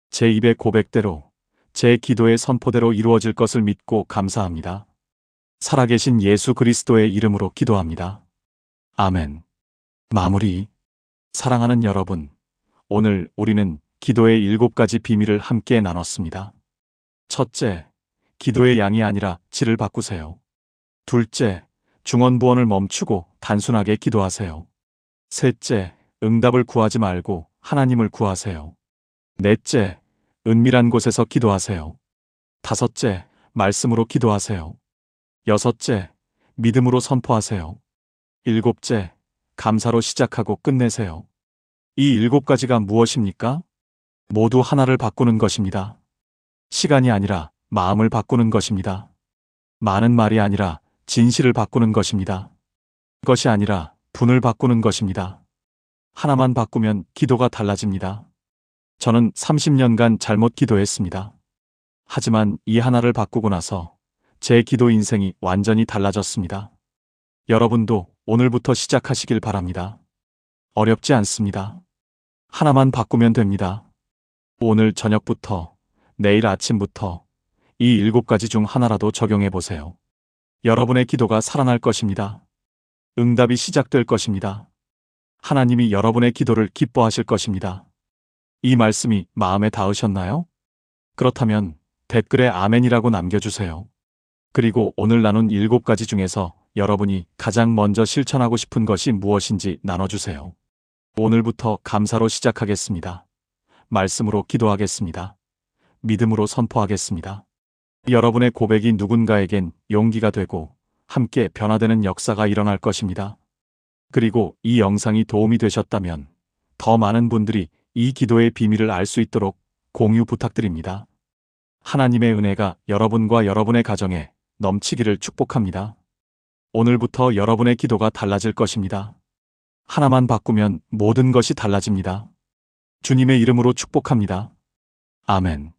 제 입의 고백대로 제 기도의 선포대로 이루어질 것을 믿고 감사합니다. 살아계신 예수 그리스도의 이름으로 기도합니다. 아멘. 마무리. 사랑하는 여러분, 오늘 우리는 기도의 7가지 비밀을 함께 나눴습니다. 첫째, 기도의 양이 아니라 질을 바꾸세요. 둘째, 중언부언을 멈추고 단순하게 기도하세요. 셋째, 응답을 구하지 말고 하나님을 구하세요. 넷째, 은밀한 곳에서 기도하세요. 다섯째, 말씀으로 기도하세요. 여섯째, 믿음으로 선포하세요. 일곱째, 감사로 시작하고 끝내세요. 이 7가지가 무엇입니까? 모두 하나를 바꾸는 것입니다. 시간이 아니라 마음을 바꾸는 것입니다. 많은 말이 아니라 진실을 바꾸는 것입니다. 것이 아니라 분을 바꾸는 것입니다. 하나만 바꾸면 기도가 달라집니다. 저는 30년간 잘못 기도했습니다. 하지만 이 하나를 바꾸고 나서 제 기도 인생이 완전히 달라졌습니다. 여러분도 오늘부터 시작하시길 바랍니다. 어렵지 않습니다. 하나만 바꾸면 됩니다. 오늘 저녁부터 내일 아침부터 이 7가지 중 하나라도 적용해 보세요. 여러분의 기도가 살아날 것입니다. 응답이 시작될 것입니다. 하나님이 여러분의 기도를 기뻐하실 것입니다. 이 말씀이 마음에 닿으셨나요? 그렇다면 댓글에 아멘이라고 남겨주세요. 그리고 오늘 나눈 7가지 중에서 여러분이 가장 먼저 실천하고 싶은 것이 무엇인지 나눠주세요. 오늘부터 감사로 시작하겠습니다. 말씀으로 기도하겠습니다. 믿음으로 선포하겠습니다. 여러분의 고백이 누군가에겐 용기가 되고 함께 변화되는 역사가 일어날 것입니다. 그리고 이 영상이 도움이 되셨다면 더 많은 분들이 이 기도의 비밀을 알 수 있도록 공유 부탁드립니다. 하나님의 은혜가 여러분과 여러분의 가정에 넘치기를 축복합니다. 오늘부터 여러분의 기도가 달라질 것입니다. 하나만 바꾸면 모든 것이 달라집니다. 주님의 이름으로 축복합니다. 아멘.